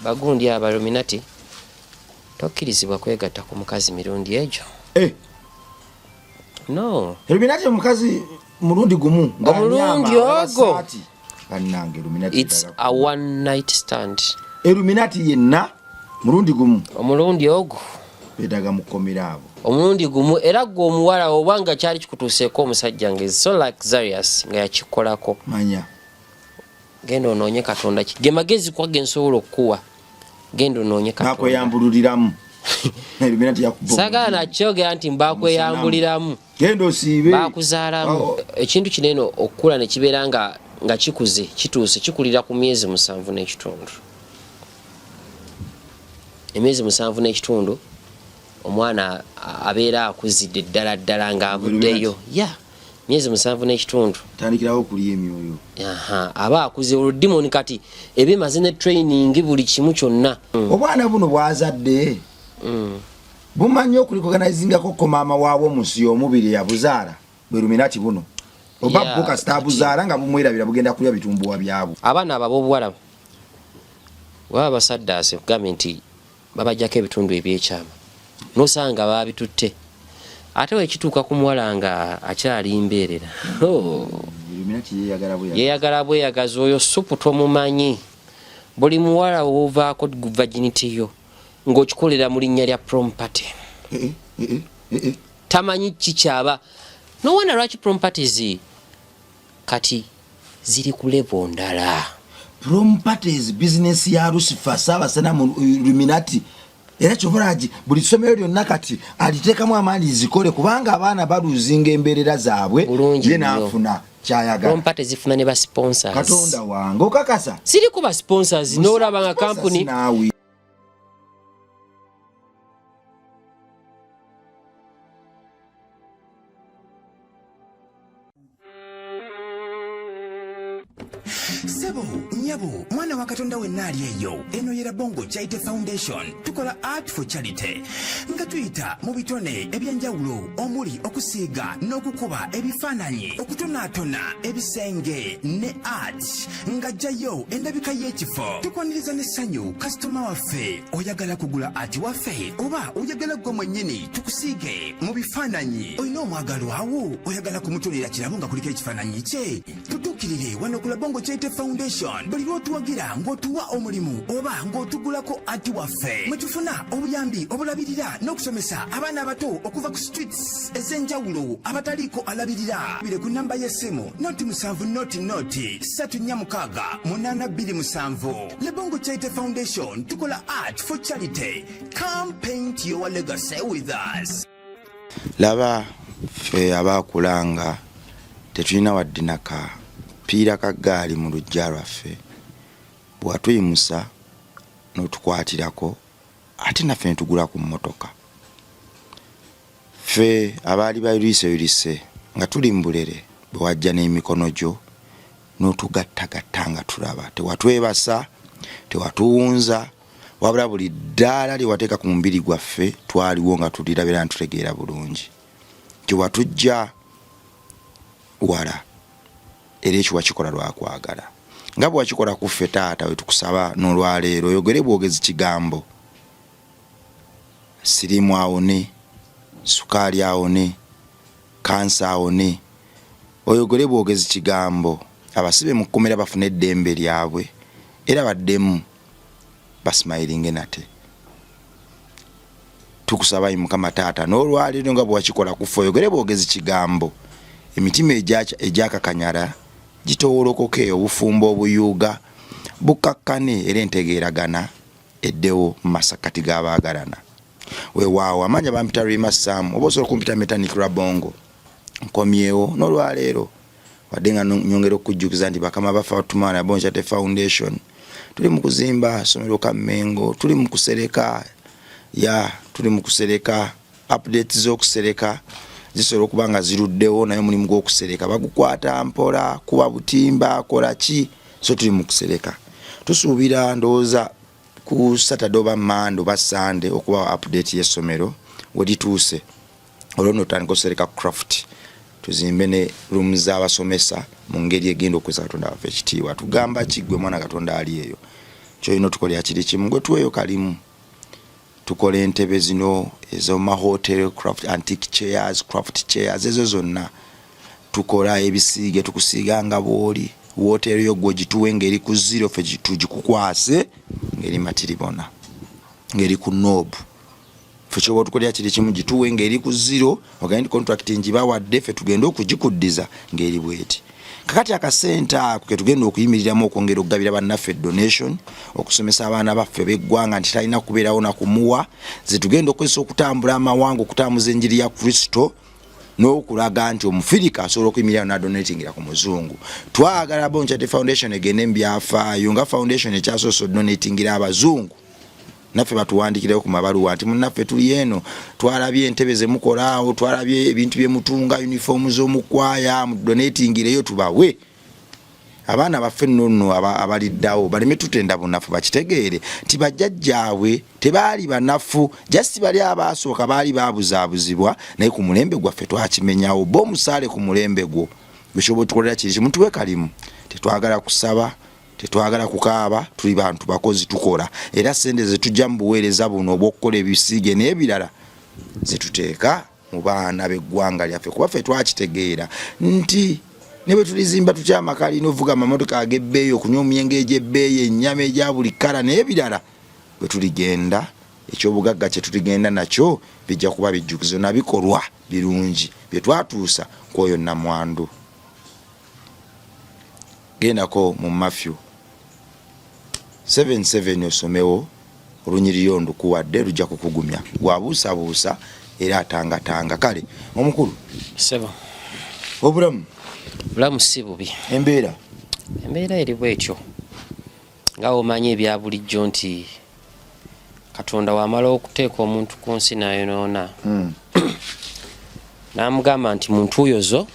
bagundi abaluminati tokkirizibwa kwegatta ku mukazi mirundi egyo. No. Illuminati mukazi murundi gumu. Omulundi ogwo. Kannange Illuminati. It's a one night stand. Illuminati yenna murundi gumu. Omulundi ogwo. Bedaga mukomera abo. Omulundi gumu era gwo omuwala obanga kyali kikutuuseeko omusajja nga so luxurious nga yakikolako. Manya. Genda onoonye Katonda ki. Ge magezi kwa gensobola okuwa. Genda onoonye Katonda. Nakweyambululiramu. Illuminati yakubo. Sagala kyogera nti mbakweyambuliramu. Genda osiibe. Bakuzaalamu. Ekintu kinene okukula ne kibeera nga kikuze kituuse kikulira ku myezi 7 n'ekitundu. Emyezi 7 n'ekitundu omwana abeera akuzidde ddala nga avuddeyo. Myezi 7 n'ekitundu. Tandikirawo okuliya emyoyo. Aba akuze oludimoni kati ebimaze ne training buli kimu kyonna. Obwana buno bwazadde. Bumanyi okuliorganizingako ko maama waabwe omusi omubiri yabuzaala. Illuminati buno. Oba buka stabuzaala nga bumwerabira bugenda kulya bitumbuwa byabo. Abaana ab'obuwala baba basaddaase kugambye nti babajjako ebitundu ebyekyama. Nosanga babitutte. Ate wekituuka ku muwala nga akyali mbeerera. Yeyagala bweyagaza oyo supu tomumanyi. Buli muwala wovaako virginity yo ng'okikolera mu linnya lya prom party. Tamanyi kikyaba. No wonder lwaki prom parties kati ziri ku level ndala. Prom parties business ya Lucifer Ssaabasana mu Illuminati. Era kyovulaji buli ssomero lyonna kati aliteekamu amaanyi zikole kubanga abaana baluzinga embeerera zaabwe ye n'afuna kyayagala. Prom parties zifuna ne ba sponsors. Katonda wange okakasa. Siri kuba sponsors n'olaba nga company. Sebo, nyabo, mwana wa Katonda wenna ali eyo. Eno yera Bongo Charity Foundation. Tukola art for charity. Nga tuyita mu bitone ebyenjawulo omuli okusiiga n'okukuba ebifaananyi, okutonaatona ebisenge ne art. Nga jjayo endabika y'ekifo. Tukwaniriza n'essanyu kasitoma waffe oyagala kugula art waffe oba oyagala gwe mwennyini tukusiige mu bifaananyi. Olina omwagalo awo oyagala kumutonera kirabo nga kuliko ekifaananyi kye. Tutuukirire wano ku Bongo Charity Foundation. Buli lw'otuwagira ng'otuwa omulimu oba ng'otugulako ati waffe. Mwe tufuna obuyambi obulabirira n'okusomesa abaana abato okuva ku streets ez'enjawulo abataliiko alabirira. Bire ku nnamba y'essimu noti 7 noti 346 827. Le Bongo Charity Foundation tukola art for charity. Come paint your legacy with us. Laba fe abakulanga tetulina waddinaka piira ka gaali mu lujja lwaffe bwatuyimusa n'otukwatirako ate naffe netugula ku mmotoka. Ffe abaali bayuliise nga tuli mbulere bwe wajja n'emikono gyo n'otugattagatta nga tulaba. Tewatwebasa, tewatuwunza, wabula buli ddaala lye wateeka ku mubiri gwaffe twaliwo nga tulirabira ntutegeera bulungi. Tewatujja wala. Era ekyo wakikola lwakwagala. Nga bwe wakikola ku ffe taata we tukusaba n'olwaleero oyogere bwogezi kigambo. Sirimu awone, sukaali awone, kansa awone. Oyogere bwogezi kigambo. Abasibe mu kkomera bafune eddembe lyabwe era baddemu basimayiringe nate. Tukusaba Mukama taata n'olwaleero nga bwe wakikola ku ffe oyogere bwogezi kigambo. Emitima egyakakanyala gitowolokoke obufumbo obuyuuga bukakkane era entegeeragana eddewo mu masakati g'abaagalana. Weewaawo amanya bampita Rimasamu oba osobola kumpita Mechanic Rabongo. Nkomyewo n'olwaleero wadde nga nyongera okujjukiza nti bakama bafa Tumana Bongo Charity Foundation tuli mu kuzimba ssomero ka Mengo, tuli mu kusereka tuli mu kusereka updates z'okusereka zisobola okuba nga ziruddewo naye mulimu gw'okusereka bagukwata mpola kuba butimba kola ki so tuli mu kusereka. Tusuubira ndowooza ku Saturday oba Monday oba Sunday okuba update y'essomero we lituuse olwo notandika okusereka craft tuzimbe ne rooms z'abasomesa mu ngeri egenda okwesa Katonda waffe ekitiibwa. Tugamba ki gwe mwana Katonda ali eyo kyoyina tukolera kiri kimu gwe tuweeyo kalimu tukola entebe zino ezo mahotel craft antique chairs craft chairs ezo zonna tukola ebisiige tukusiiga nga bwoli wootero yo gwe gituwe ngeri ku zero fe tugikukwase ngeri matiribona ngeri ku nobu fe kyoba tukolera kiri kimu gituwe ngeri ku zero ogandi contract njibawadde fe tugenda okugikuddiza ngeri bweti kakati akasenta ako ke tugenda okuyimiriramu okwongera okugabira bannaffe donation okusomesa abaana baffe b'eggwanga nti talina kubeerawo na kumuwa ze tugenda okozesa okutambula amawanga okutambuza enjiri ya Kristo n'okulaga nti omufirika asobola okuyimirirawo nadonatingira ku muzungu. Twagala Bonchate Foundation egende mu byafaayo nga foundation ekyasoose donatingira abazungu naffe batuwandikirewo ku mabaluwa nti munnaffe tuli eno twalabye entebe ze mukolaawo twalabye ebintu bye mutunga uniform z'omukwaya mu donatingireyo tubawe abaana baffe nno abaliddawo baleme tutenda bunafu bakitegeere nti bajjajjaabwe tebaali banafu just bali abaasooka baali babuzaabuzibwa naye ku mulembe gwaffe twakimenyawo bo omusaale ku mulembe gwo bishobola tukolera kiri kimu tuwe kalimu tetwagala kusaba tetwagala kukaaba tuli bantu bakozi tukola era sente ze tujja mu buweereza buno obw'okukola ebisiige n'ebirala zituteeka mu baana b'eggwanga lyaffe kuba ffe twakitegeera nti ne bwe tulizimba tutya amakali n'ovuga amamotoka ag'ebbeeyi okunywa omuyenge egy'ebbeeyi ennyama egya buli kkala n'ebirala bwe tuligenda ekyobugagga kye tuligenda nakyo bijja kuba bijjukizo na bikolwa birungi bye twatuusa kwoyo nnamwandu. Gendako mu Matthew 7:7 osomewo olunyiriyo ndukuwadde lujja kukugumya gwabuusabuusa era atangatanga kale omukulu sebo obulamu si bubi embeera eri bwetyo nga omanyi ebya bulijjo nti Katonda wamala okuteeka omuntu ku nsi nayonoona n'amugamba nti muntu oyozo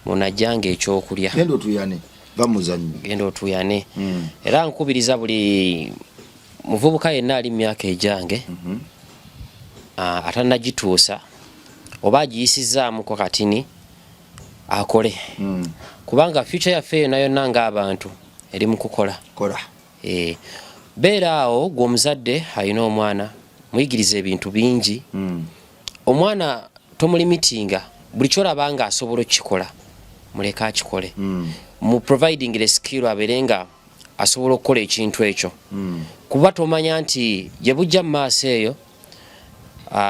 munajjanga ekyokulya genda otuyane bamuzanyi genda otuyane era nkubiriza buli muvubuka yenna ali mu myaka ejange atanagituusa oba agiyisizaamuko katini akole kubanga future yaffe yonna yonna ng'abantu eri mu kukola beera awo gw'omuzadde alina omwana muyigiriza ebintu bingi omwana tomulimitinga buli kyolaba nga asobola okukikola muleka akikole mu providing the skill aberenga asobola okukola ekintu ekyo kuba tomanya nti gye bujja mu maaso eyo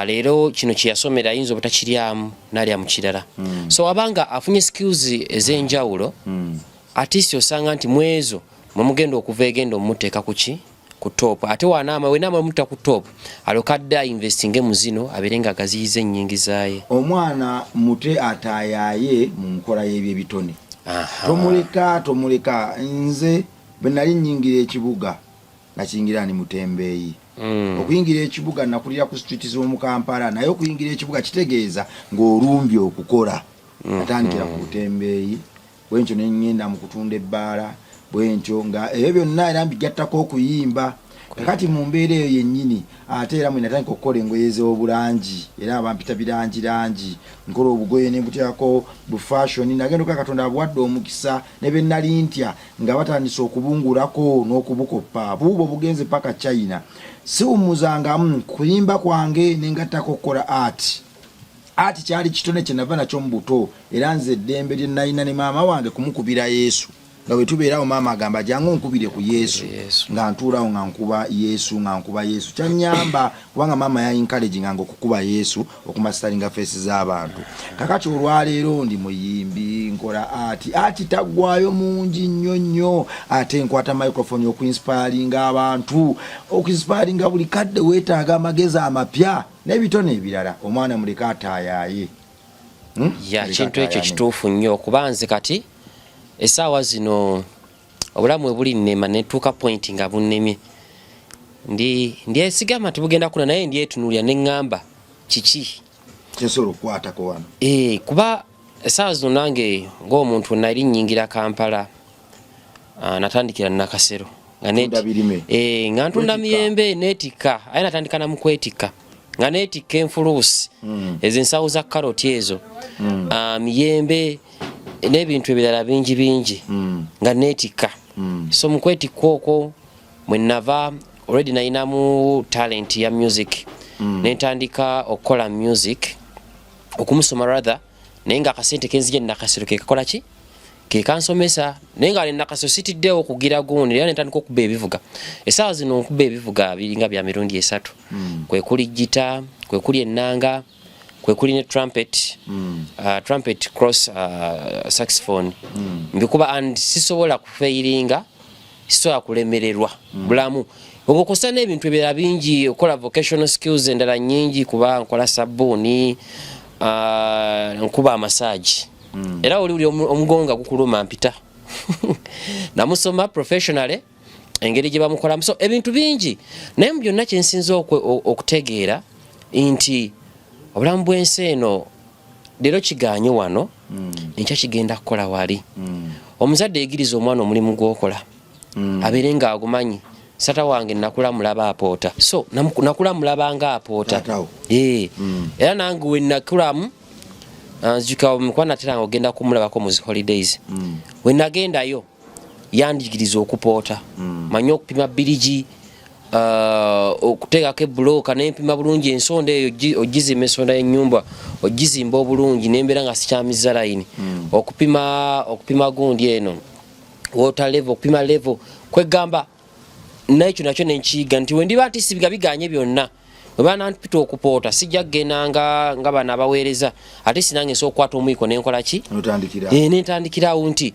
leero kino kye yasomera ayinza obutakiryamu n'alya mu kirala so abanga afunye skills ez'enjawulo artist osanga nti mwezo mugenda okuva egenda omuteeka kuki ku top ate wanaama wenaama muta ku top alokadda investing mu zino aberenga gaziyize ennyingi zaaye omwana mute ataayaye mu nkola y'ebyo ebitone tomuleka nze bwe nali nnyingira ekibuga nakiyingira ni Mutembeeyi okuyingira ekibuga nakulira ku street z'omu Kampala naye okuyingira ekibuga kitegeeza ng'olumbye okukola natandikira ku Mutembeeyi bwentyo neŋŋenda mu kutunda ebbaala bwentyo nga ebyo byonna era mbigattako okuyimba kakati mu mbeera eyo yennyini ate era mwe natandika okukola engoye z'obulangi era abampita birangirangi nkola obugoye ne butyako bufashion nagenda okuba Katonda abuwadde omukisa ne be nnali ntya nga batandise okubungulako n'okubukoppa buubwo bugenze paka China siwumuzangamu kuyimba kwange nengattako okukola ati kyali kitone kye nava nakyo mu buto era nze eddembe lye nalina ne maama wange kumukubira Yesu nga bwe tubeerawo maama agamba jangu nkubire ku Yesu nga ntuulawo nga nkuba Yesu kyanyamba kubanga maama ya encouraging nga okukuba Yesu okumastaringa face z'abantu kakati olwaleero ndi muyimbi nkola ati taggwayo mungi nnyo ate nkwata microphone okuinspiringa abantu okuinspiringa buli kadde weetaaga amagezi amapya n'ebitone ebirala omwana muleka ataayaye kintu ekyo kituufu nnyo okubanze kati esaawa zino obulamu buli nnema netuuka point nga bunnemye ndyesigama tibugenda kuna naye ndyetunulya neŋŋamba kiki kyensobola okukwatako wano kuba esaawa zino nange ng'omuntu nali nnyingira Kampala natandikira Nakasero nga ntunda miyembe neetikka aye natandika namukwetikka nga neetikka enfuluusi ezo ensawo za karoti ezo miyembe n'ebintu ebirala bingi nga neetikka so mukwetikka okwo mwenava already nainamu talent ya music nentandika okola music okumusoma rather naye nga akasente kenzije nakasiro kekakola ki kekansomesa naye nga nakasositiddewo okugira gundi era nentandika okuba ebivuga essaawa zino nkuba ebivuga biringa bya mirundi 3 kwe kuli gita kwe kuli ennanga kwe kuli ne trumpet trumpet cross saxophone mbikuba and sisobola kufeiringa sisobola kulemererwa bulamu obukosa n'ebintu ebirala bingi okola vocational skills endala nyingi kuba nkola sabuni nkuba amassage era oli omugonga gukuluma mpita namusoma professionally engeri gye bamukolamu so ebintu bingi naye mu byonna kyensinza okutegeera nti obulamu bw'ensi eno leero kiganye wano enkya kigenda kukola wali omuzadde yegiriza omwana omulimu gw'okola abeere nga agumanyi sata wange nakula mulaba apoota so nakula mulaba nga apoota era nange we nakulamu nzika mukwana teranga ogenda kumulabako mu holidays we nagendayo yandigiriza okupoota manyi okupima birigi okuteekako ebuloka nempima bulungi ensonda eyo ogizimba ensonda y'ennyumba ogizimba obulungi nembeera nga sikyamiza layini okupima gundi eno water level okupima level kwegamba nakyo nakyo nenkiyiga nti wendiba nti sibiga biganye byonna webana mpita okupoota sijja kugenda nga bano abaweereza ate sinange nsobola okukwata omwiko nenkola ki nentandikirawo nti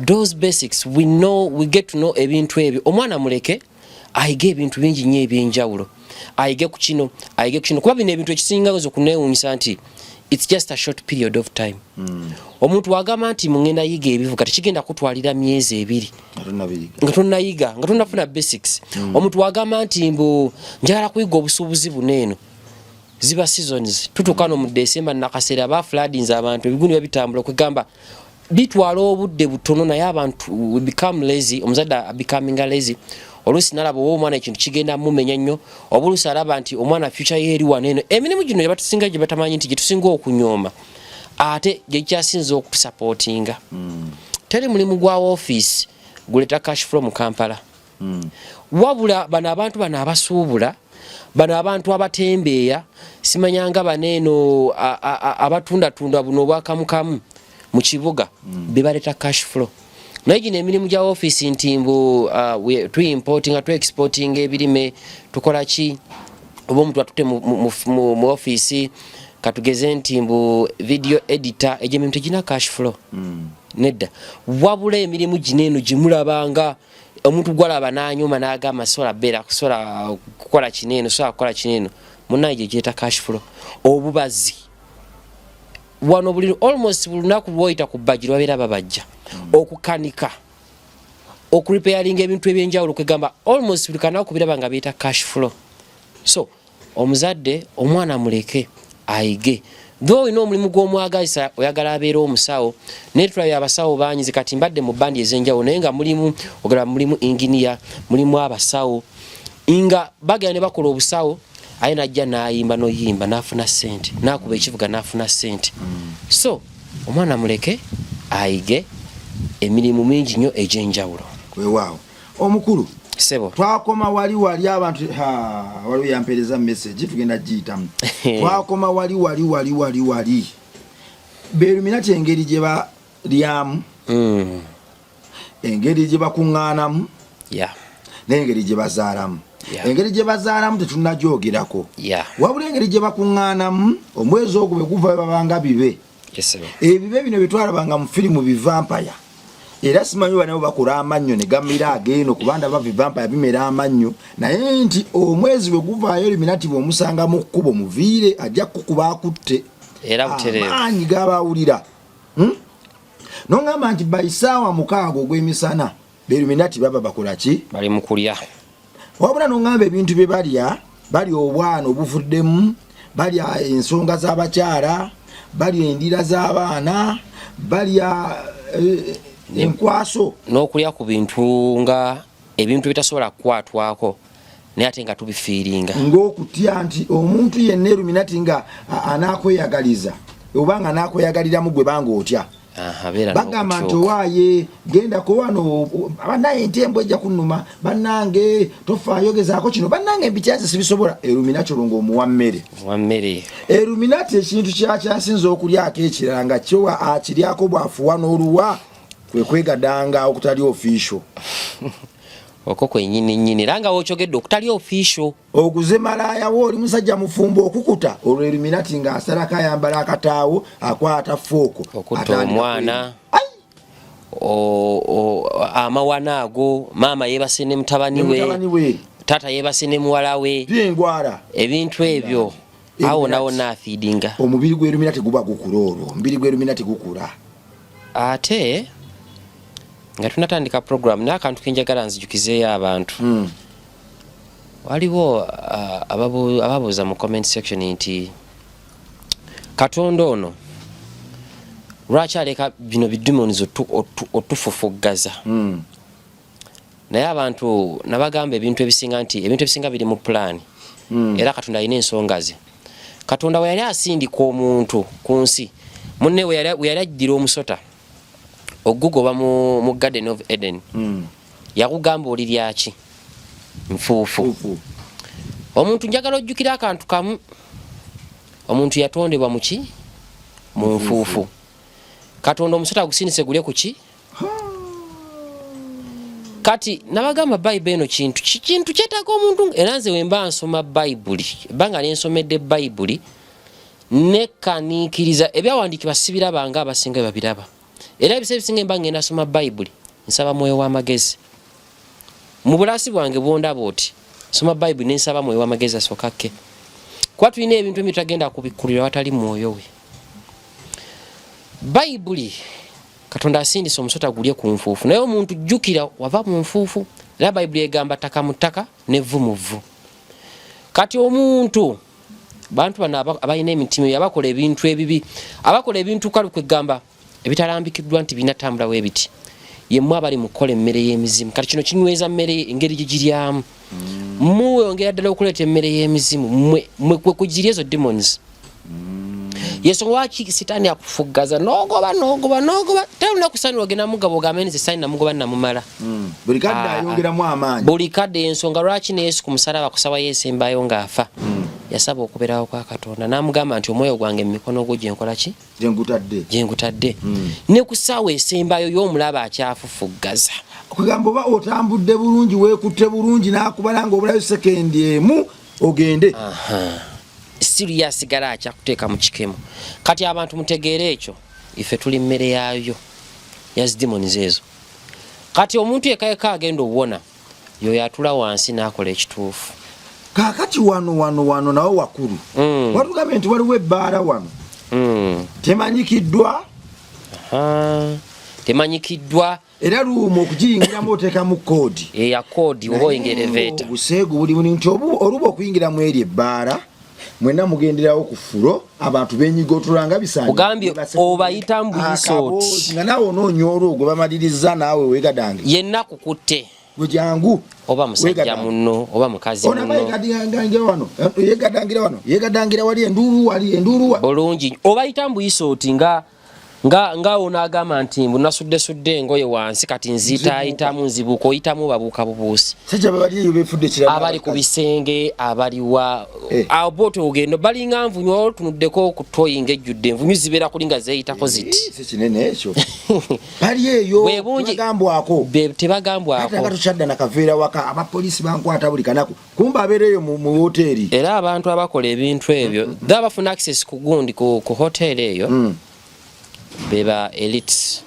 those basics we get to know ebintu ebyo omwana muleke ayige ebintu bingi nnyo ebyenjawulo ayige ku kino kuba bino ebintu ekisinga okuneewunyisa nti it's just a short period of time omuntu wagamba nti mungenda yiga ebivuga tekigenda kutwalira myezi 2 nga tonnayiga nga tonnafuna basics omuntu wagamba nti mbu njagala kuyiga obusuubuzi buneeno ziba seasons tutukano mu December nakaseera ba floodings abantu ebigundi babitambula kwegamba bitwala obudde butono naye abantu we become lazy omuzadde becoming lazy olusi nalaba omwana ekintu kigenda mumenya nnyo obulusi alaba nti omwana future ye eri waneeno emirimu gino gye batusinga gye batamanyi nti gye tusinga okunyooma ate gye kyasinza okutusupportinga teri mulimu gwa office guleta cash flow mu Kampala wabula bano abantu bano abasuubula bano abantu abatembeeya simanyanga baneeno abatundatunda buno obwakamukamu mu kibuga bebaleta cash flow naye gino emirimu gya office nti mbu tu-importing tu-exporting ebirime tukola ki oba omuntu atute mu office katugeze nti mbu video editor egyo emirimu tegina cash flow nedda wabula emirimu gineeno gimulabanga omuntu gwalaba n'anyuma n'agamba sola beera sola kukola kineeno sola kukola kineeno munaye gye gyeta cash flow obubazi wano buli almost bulunaku lwoyita ku bajiro babeera babajja okukanika okurepairing ebintu ebyenjawulo kwegamba almost buli kanaku biraba nga biyita cash flow so omuzadde omwana muleke ayige though ino omulimu gw'omwagalisa oyagala abeera omusawo naye tulabye abasawo banyize kati mbadde mu bandi ez'enjawulo naye nga mulimu ogala mulimu engineer mulimu abasawo nga bagenda ne bakola obusawo aye najja n'ayimba n'oyimba n'afuna ssente n'akuba ekivuga n'afuna ssente so omwana muleke ayige emirimu mingi nnyo egy'enjawulo weewaawo omukulu sebo twakoma wali abantu waliwo yampeereza message tugenda giyitamu twakoma wali beeruminati engeri gye balyamu engeri gye bakuŋŋaanamu n'engeri gye bazaalamu engeri gye bazaalamu tetunagyogerako wabula engeri gye bakuŋŋaanamu omwezi ogwo bwe guva babanga bibe ebibe bino bye twalabanga mu firimu bivampaya era simanyi banabo bakola amannyo ne gamira ageeno kubanda ba vivampaya bimera amannyo naye nti omwezi bwe guvaayo Illuminati bw'omusanga mu kkubo muviire ajja kukuba akutte era butereevu amaanyi g'abawulira nongamba nti bayisaawa 6 ogw'emisana Illuminati baba bakola ki bali mu kulya wabula nongamba ebintu bye balya obwana obuvuddemu balya ensonga z'abakyala balya endira z'abaana balya enkwaso n'okulya ku bintu nga ebintu bitasobola kukwatwako naye ate nga tubifiiringa ng'okutya nti omuntu yenna Illuminati nga anakweyagaliza oba nga anakweyagaliramu gwe banga otya bagamba nti owaaye genda ko wano bannange entembo ejja kunnuma bannange tofaayo gezaako kino bannange embityanze sibisobola Illuminati olwo ng'omuwa mmere Illuminati ekintu kyakyasinza okulyako ekirala nga kyo akiryako bwafuwa n'oluwa kwe kwegadanga okutali official oko kwennyini era nga wokyogedde okutali official oguze malaayawo oli musajja mufumbo okukuta olwo Illuminati nga asalako ayambala akataawo akwata fooko okutta omwana amawana ago maama yeebase ne mutabani we taata yeebase ne muwala we byengwala ebintu ebyo awo nawo naafiidinga omubiri gwa Illuminati guba gukula olwo omubiri gwa Illuminati gukula ate nga tunatandika program n'akantu kenjagala nzijukizeeyo abantu waliwo ababuuza mu comment section nti Katonda ono lwaki aleka bino bidemons otufufuggaza naye abantu nabagamba ebintu ebisinga biri mu plan era Katonda alina ensonga ze. Katonda we yali asindika omuntu ku nsi munne we yali addira omusota ogugoba mu Garden of Eden yakugamba oli lyaki nfuufu. Omuntu njagala ojjukira akantu kamu, omuntu yatondebwa muki mu nfuufu. Katonda omusota agusindise gulye kuki kati nabagamba Bible eno kintu kyetaaga omuntu era nze wemba nsoma Bible banga nensomedde Bible nekaniikiriza ebyawandiikibwa sibirabanga abasinga babiraba. Era ebisebisinga mba ngenda soma Bible nsaba mwoyo w'amagezi mu bulaasi bwange bwondaba oti soma Bible nensaba mwoyo w'amagezi asokakke kuba tulina ebintu ebyo tagenda kubikkulira watali mwoyo we. Bible Katonda asindisa omusota gulye ku nfuufu naye omuntu jjukira wava mu nfuufu era Bible egamba ttaka mu ttaka n'evvu mu vvu. Kati omuntu bantu bano abalina emitima abakola ebintu ebibi abakola ebintu kalu kwegamba ebitalambikiddwa nti binatambula weebiti yemmwe abali mukola emmere y'emizimu. Kati kino kinyweza mmere engeri gigiryamu muwe ongera ddala okuleeta emmere y'emizimu mwe kwekugirya ezo demons. Yesu waki sitani akufuggaza nogoba talina kusanira ogenda mugabo ogamenze sitani namugoba namumala buli kadde ayongeramu amaanyi buli kadde ensonga lwaki ne Yesu ku musalaba kusaba yesembayo ng'afa yasaba okubeerawo kwa Katonda n'amugamba nti omwoyo gwange mu mikono gwo gye nkola ki gyengutadde ne ku ssaawa esembayo y'omulaba akyafufuggaza okugamba oba otambudde bulungi weekutte bulungi n'akubala ng'obulayo sekendi emu ogende siri yasigala akyakuteeka mu kikemo. Kati abantu mutegeere ekyo ife tuli mmere yaayo yazi demons ezo. Kati omuntu yekayeka agenda obwona yoyo atula wansi n'akola ekituufu. Kaakati wano nawo wakulu watugambe nti waliwo ebbaala wano temanyikiddwa era luuma okugiyingiramu oteekamu koodi eya koodi oba oyingira elevator obuseegu buli nti oluba okuyingiramu eri ebbaala mwena mugenderawo ku fulo abantu benyigotolanga bisanyi ugambye obayita mbuyisoti nga nawe onoonya olwo gwe bamaliriza naawe weegadange yenna kukutte gwe jangu oba musajja munno oba mukazi munno yegadangira wali enduulu bulungi obayita mbuyisoti nga onagamba nti nasudde engoye wansi kati nzitaayitamu nzibuuka oyitamu babuuka bubuusi abali ku bisenge abaliwa aboto ogendo balinga nvunyu olutunuddeko okutoyinga ejjudde envunyu zibeera kulinga zeeyitako ziti kinene ekyo bali eyo tebagambwako tukyadda nakaveera waka abapoliisi bankwata buli kanaku kumba abeera eyo mu woteeri era abantu abakola ebintu ebyo dda bafuna access ku gundi ku hoteeri eyo beba elite.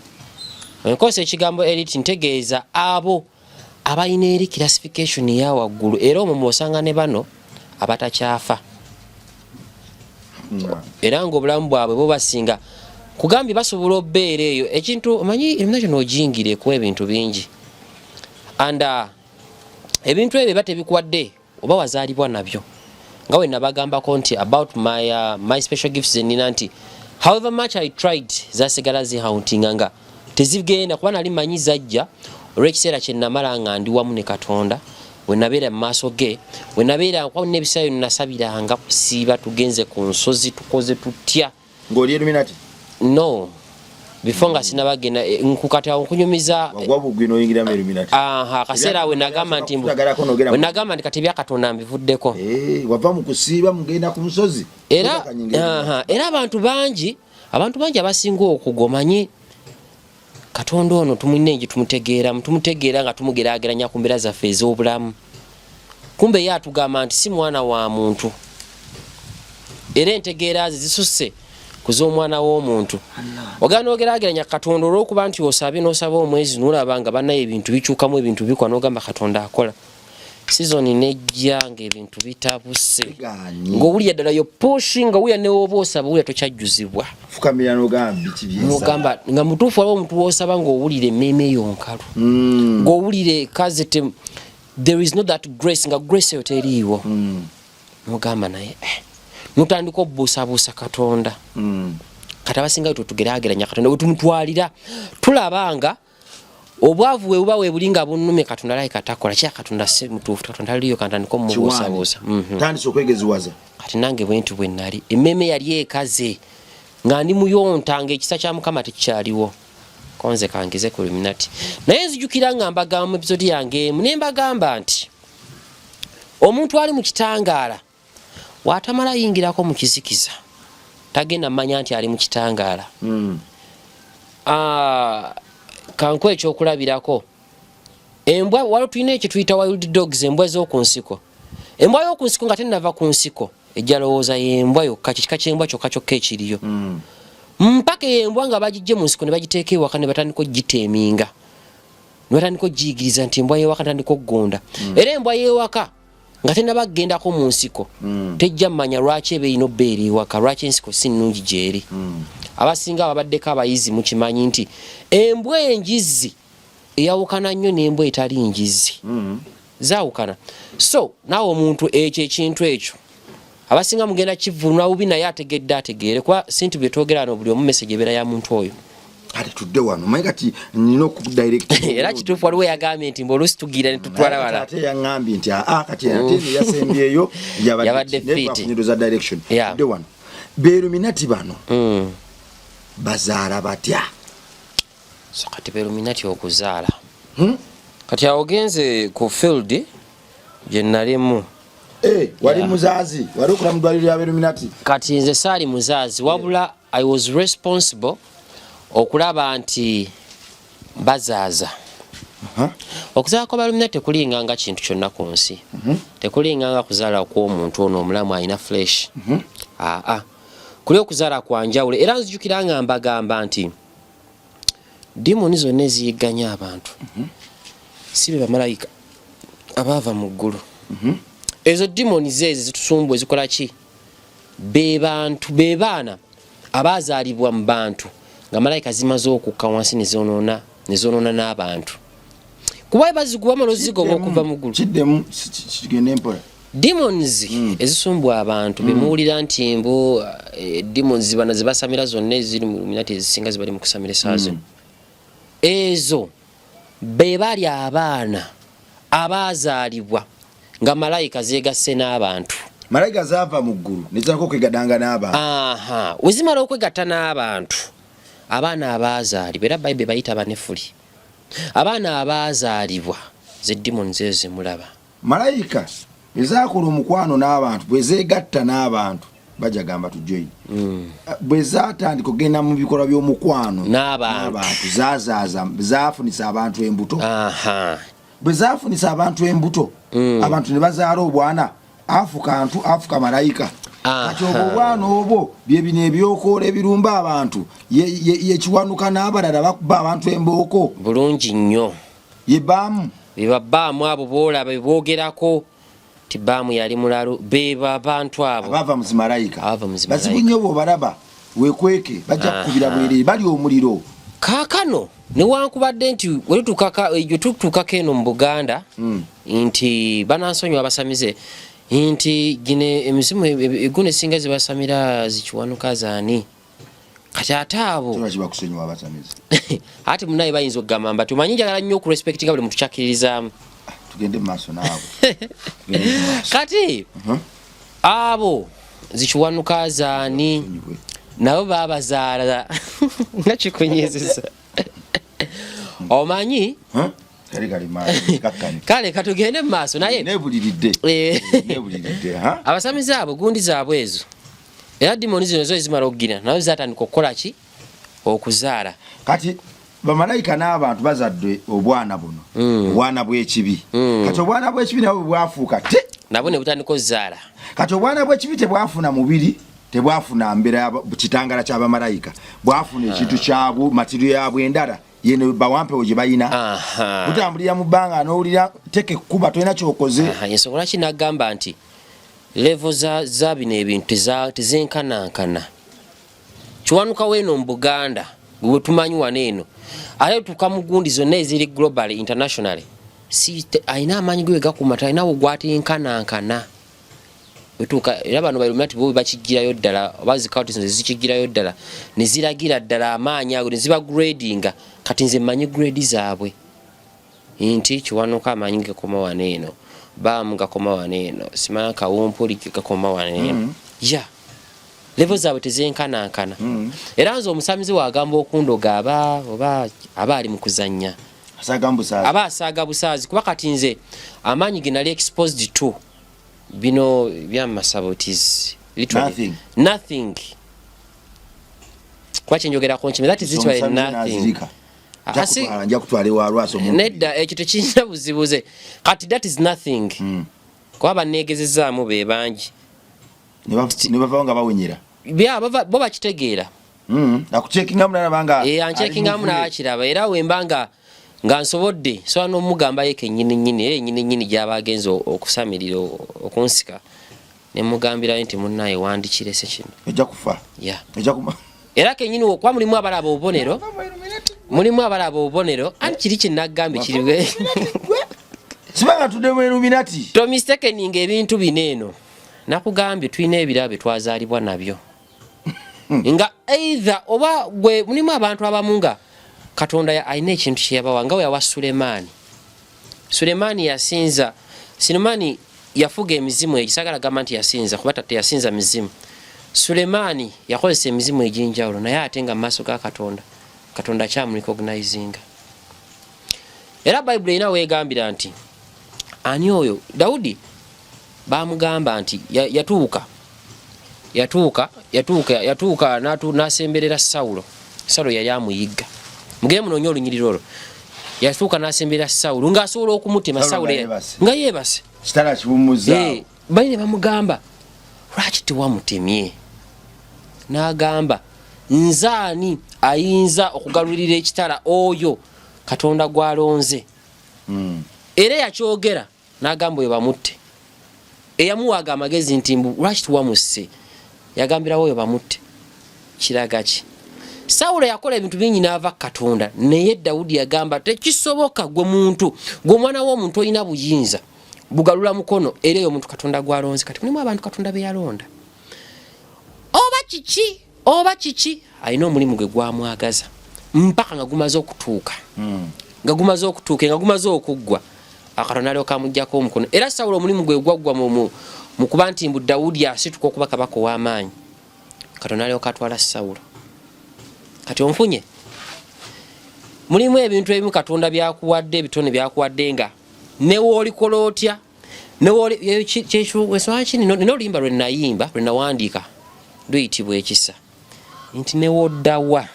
Nkoze ekigambo elite ntegeeza abo abalina eri classification ya waggulu era omwo osanga ne bano abatakyafa era ng'obulamu bwabwe bo basinga kugambye basobola obbeera eyo ekintu omanyi Illuminati n'ogingire kuwa ebintu bingi anda ebintu ebyo batebikuwadde oba wazaalibwa nabyo nga we nabagambako nti about my special gifts zenina nti however much I tried zasigala zihauntinga nga tezigenda kuba nali manyi zajja olw'ekiseera kye namala nga ndi wamu ne Katonda we nabeera mu maaso ge we nabeera kwa n'ebisaayo nasabiranga kusiiba tugenze ku nsozi tukoze tutya ng'oli Illuminati no before nga sinabagenda nkukata okunyumiza wabugwino oyingira mu Illuminati kaseera we nagamba nti kati byakatonda mbivuddeko wava mu kusiiba mugenda ku musozi era abantu bangi abasinga okugomanyi Katonda ono tumutegeera nga tumugeraageranya ku mbeera zaffe ez'obulamu kumbe ye atugamba nti si mwana wa muntu era entegeera ze zisusse kuz'omwana w'omuntu ogenda ogeraageranya Katonda olw'okuba nti n'osaba omwezi n'olaba nga bannayo ebintu bikyukamu ebintu bikwa n'ogamba Katonda akola sizoni nejja ng'ebintu bitabuse ng'owulira ddala yo pushi nga wuya newoba osaba wuya tokyajjuzibwa fukamira n'ogamba nga mutuufu waliwo omuntu w'osaba ng'owulira emmeeme yonkalu ng'owulire kazete there is not that grace nga grace eyo teriiwo n'ogamba naye notandika obuusabuusa Katonda kati abasingayo tugeraageranya Katonda wetumutwalira tulabanga obwavu we buba webuli nga bunnume Katonda layi katakola kya Katonda si mutuufu Katonda aliyo kantandika omubuusabuusa tandise okwegeziwaza kati nange bwentu bwe nnali emmeme yali ekaze nga ndi muyontanga ekisa kya Mukama tekikyaliwo konze kangize ku Illuminati naye nzijukira nga mbagamba mu episode yange emu ne mbagamba nti omuntu ali mu kitangaala watamala yingirako mu kizikiza tagenda manya nti ali mu kitangaala kanko ekyokulabirako embwa waliwo tulina ekyo tuyita wild dogs embwa ez'oku nsiko embwa y'oku nsiko nga tennava ku nsiko ejja lowooza yembwa yokka kikika kyembwa kyokka kyokka ekiriyo mpaka embwa nga bagijje mu nsiko ne bagiteeka ewaka ne batandika ogiteeminga ne batandika ogiyigiriza nti embwa y'ewaka ntandika okuggonda era embwa y'ewaka nga tennaba kugendako mu nsiko tejja mmanya lwaki eba erina obbeera ewaka lwaki ensiko si nnungi gyeri abasinga ababaddeko abayizi mukimanyi nti embwa enjizzi eyawukana nnyo n'embwa etali njizzi zaawukana so naawe omuntu ekyo ekintu ekyo abasinga mugenda kivunwa bubi naye ategeere kuba sintu bye twogera wano buli omu message ebeera ya muntu oyo ate tudde wano maye kati nina okudirect era kituufu waliwo yagambye nti mbolusi tugira ne tutwala wala ate yaŋŋambye nti kati ate yasembyeyo yabadde fiti za direction tudde wano Beeruminati bano bazaala batya so kati Beeruminati okuzaala kati awogenze ku field gye nalimu wali muzaazi wali okula mu ddwaliro lya Beeruminati kati nze saali muzaazi wabula I was responsible okulaba nti bazaaza okuzaala kwa Beeruminati tekulinganga kintu kyonna ku nsi tekulinganga kuzaala kw'omuntu ono omulamu alina flesh kuli okuzaala kwa njawulo era nzijukira nga mbagamba nti dimoni zonna eziyigganya abantu si be bamalayika abaava mu ggulu ezo dimoni zeezi zitusumbu ezikola ki be bantu be baana abaazaalibwa mu bantu nga malayika zimaze okukka wansi ne zoonoona n'abantu kuba baziguba malozigo okuva mu ggulu kiddemu kigende mpola demons ezisumbwa abantu bemuwulira nti mbu demons bana zibasamira zonna eziri mu Illuminati ezisinga zibali mu kusamira esaazo ezo be bali abaana abaazaalibwa nga malayika zeegasse n'abantu malayika zaava mu ggulu nezirako okwegadanga n'abantu wezimala okwegatta n'abantu abaana abaazaalibwa era Bayibuli bayita banefuli abaana abaazaalibwa ze demons ezo zemulaba malayika ezakola omukwano n'abantu bwe zeegatta n'abantu bajja gamba tujoyini bwe zaatandika okugenda mu bikolwa by'omukwano n'abantu zaafunisa abantu embuto bwe zaafunisa abantu embuto abantu ne bazaala obwana afuka malayika kati obwana obwo bye bino ebyokoola ebirumba abantu yekiwanuka n'abalala bakuba abantu embooko bulungi nnyo ye baamu bebabaamu abo boolaba bebogerako ti baamu yali mulalu beba abantu abo abava mu zimalayika bazibu nnyo bw'obalaba wekweke bajja kukubira bwerere bali omuliro kaakano newankubadde nti ejo tutuukako eno mu Buganda nti banansonyiwa abasamize nti gine emizimu eguna esinga zibasamira zikiwanuka zaani kati ate abo ati munaye bayinza okugamba mba tumanyi njagala nnyo okurespectinga buli muntu kyakkiririzaamu tugende maaso naabo kati abo zikiwanuka zaani nabo babazaala nakikunyezeza omanyi kale katugende mu maaso naye abasami zaabo gundi zaabwe ezo era dimoni zino zo ezimala okugina nazo zatandika okukola ki okuzaala kati bamalayika n'abantu bazadde obwana buno obwana bw'ekibi kati obwana bw'ekibi nabwo bwafuuka te nabwo ne butandika okuzaala kati obwana bw'ekibi tebwafuna mubiri tebwafuna mbeera kitangala ky'abamalayika bwafuna ekintu kyabwo matirio yabwe endala yeno bawampewo gye bayina butambulira mu bbanga n'owulira teke kuba tolina kyokoze ensonga lwaki nagamba nti levo za bino ebintu tezenkanankana kiwanuka weeno mu Buganda gwe tumanyi wano eno ate tuka mu gundi zonna eziri global international ayina amaanyi ge gakuma talina bwegwatenkanankana wetuuka era bano Illuminati bo bakigirayo ddala oba zikawuti zikigirayo ddala ne ziragira ddala amaanyi ago ne ziba gradinga kati nze mmanyi grade zaabwe nti kiwanuka amaanyi gakoma wano eno baamu gakoma wano eno simanya kawumpuli gakoma wano eno ya levo zaabwe tezenkanankana era nze omusamizi wagamba okundoga oba ali mu kuzannya aba asaaga busaazi kuba kati nze amaanyi ge nali exposed to bino byamasabotis literally nothing kwache njogerako nchime that is literally nothing anja kutwale wa lwaso nedda ekyo tekirina buzibuze kati that is nothing kwa banegezezaamu be bangi ne bavanga bawenyera bya bo bakitegeera akucheckinga muna banga ancheckinga muna akiraba era wembanga nga nsobodde so no mugamba yeke nyini gyabagenzo okusamirira okunsika ne mugambira nti munnaye wandikirese kino ejja kufa ejja kuma era kenyini kwa mulimu abalaba obubonero mulimu abalaba obubonero anti kiri kinagambe kiriwe sibanga tudde mu Illuminati to mistakening ebintu bineeno nakugambye tulina ebirabe twazaalibwa nabyo nga either oba gwe mulimu abantu abamunga Katonda ya aine ekintu kyeyabawa nga yawa Sulemani yasinza Sulemani yafuga emizimu egisagala gamba nti yasinza kuba tate yasinza mizimu Sulemani yakozesa emizimu egy'enjawulo naye ate nga maaso ga Katonda kyamurecognizinga era Bible ina weegambira nti ani oyo Daudi bamugamba nti yatuuka nasemberera Saulo yali amuyigga mugere munonyo olunyiriro olwo yatuuka nasemberera Saulo ng'asobola okumutima Saulo nga yeebase kitala kiwummuza bali ne bamugamba lwaki tewamutemye n'agamba nzaani ayinza okugalulira ekitala oyo Katonda gwalonze era yakyogera n'agamba oyo bamutte eyamuwaaga amagezi nti lwaki tewamusse yagambirawo oyo bamutte kiraga ki Saulo yakola ebintu bingi n'ava Katonda naye Daudi yagamba tekisoboka gwe muntu gwe mwana w'omuntu olina buyinza bugalula mukono era oyo muntu Katonda gwalonze kati mulimu abantu Katonda be yalonda oba kiki alina omulimu gwe gwamwagaza mpaka nga gumaze okutuuka nga gumaze okuggwa Katonda alyoka amuggyako omukono era Saulo omulimu gwe gwaggwa mu kuba nti mbu Daudi asituka okuba kabaka ow'amaanyi Katonda alyoka atwala Saulo kati onfunye mulimu ebintu ebimu Katonda byakuwadde ebitone byakuwadde nga newoolikola otya nino oluyimba lwe nayimba lwe nawandiika luyitibwa ekisa nti newoddawa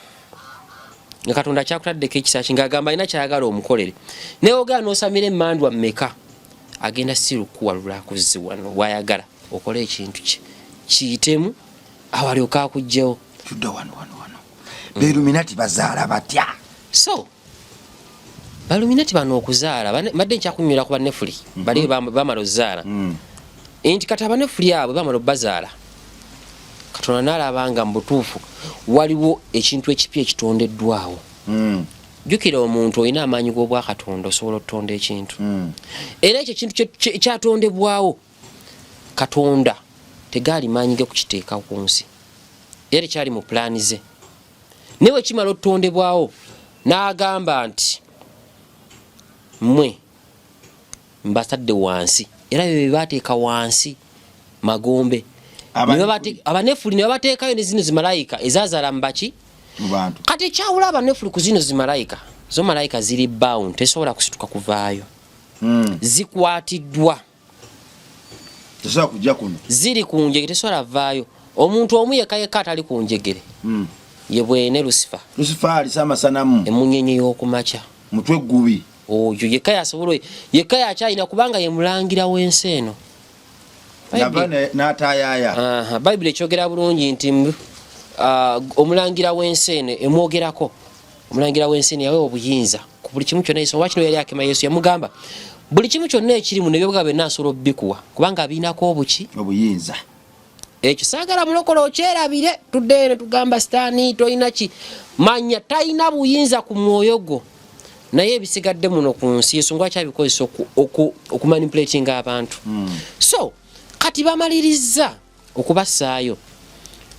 nga Katonda kyakutaddeko ekisa ng'agamba alina kyayagala omukolere newogaa n'osamira emmandwa mmeka agenda sirukuwalula akuzzi wano wayagala okole ekintu kye kiyitemu awalyoka akugjewo tudda wano Illuminati bazaala batya so Illuminati bano okuzaala badde nkyakunywera ku bannefuli bali bamala ozaala nti kati abanefuli abo bamala bazaala Katonda n'alabanga mu butuufu waliwo ekintu ekipya ekitondeddwawo jjukira omuntu olina amaanyi g'obwa Katonda osobola okutonda ekintu era ekyo ekintu ekyatondebwawo Katonda tegaali maanyi ge kukiteeka ku nsi era kyali mu pulaani ze newe kimala okutondebwawo n'agamba nti mmwe mbatadde wansi era bye baateeka wansi magombe abanefuli ne babateekayo ne zino zimalayika ezazaala mu baki kati kyawula abanefuli ku zino zimalayika zo malayika ziri bound tesobola kusituka kuvaayo zikwatiddwa tesobola kujja kuno ziri ku njegere tesobola vaayo omuntu omu yekayeka atali ku njegere ye bwene Lucifer alisama sanamu emunyenye y'okumakya mutwe gubi oyo yekaya asobola yekaya akyalina kubanga ye mulangira w'ensi eno n'atayaya bayibuli ekyogera bulungi nti omulangira w'ensi eno emwogerako omulangira w'ensi eno yawewa obuyinza ku buli kimu kyonna Yesu wakino yali akema Yesu yamugamba buli kimu kyonna ekiri muno ebyobuga byonna asobola obbikuwa kubanga abiinako obuyinza ekyo saagala mulokole okyerabire tudde eno tugamba sitaani tolina ki manya talina buyinza ku mwoyo gwo naye ebisigadde muno ku nsi Yesu ng'akyabikozesa okumanipulatinga abantu so kati bamaliriza okubassaayo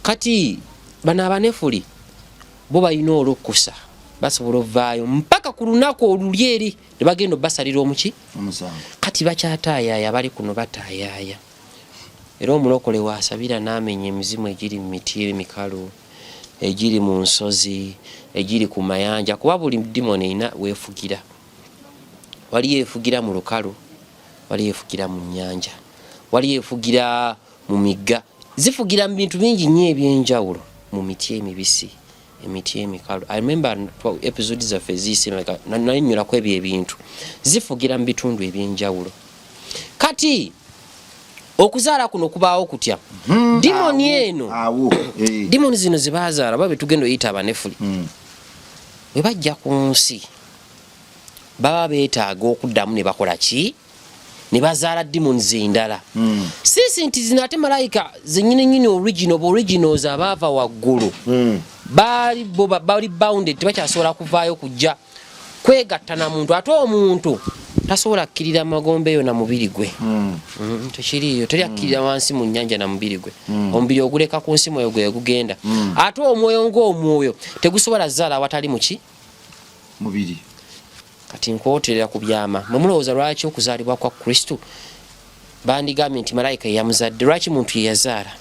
kati bano abanefuli bo balina olukusa basobola ovaayo mpaka ku lunaku oluli eri ne bagenda obbasalira omuki kati bakyataayaaya bali kuno bataayaaya era omulokole waasabira n'amenya emizimu egiri mu miti emikalu egiri mu nsozi egiri ku mayanja kuba buli dimoni erina weefugira wali yeefugira mu lukalu wali yeefugira mu nnyanja wali yeefugira mu migga zifugira mu bintu bingi nnyo ebyenjawulo mu miti emibisi emiti emikalu I remember episode zaffe eziyisemeka nanyonyolako ebyo ebintu zifugira mu bitundu ebyenjawulo kati okuzaala kuno kubaawo kutya dimoni eno dimoni zino zibazaala baba betugenda oyita abanefuli bwe bajja ku nsi baba beetaaga okuddamu ne bakola ki ne bazaala dimoni z'endala sisi nti zino ate malayika zennyininyini originals abaava waggulu bali bounded tebakyasobola kuvaayo kujja kwegatta na muntu ate omuntu tasobola kkirira amagombe eyo na mubiri gwe tekiriyo teri akkirira wansi mu nnyanja na mubiri gwe omubiri oguleka ku nsi mwoyo gwe gugenda ate omwoyo ng'omwoyo tegusobola zaala awatali muki mubiri kati nkwoterera ku byama mwemulowooza lwaki okuzaalibwa kwa Kristo bandigambye nti malayika yeyamuzadde lwaki muntu yeyazaala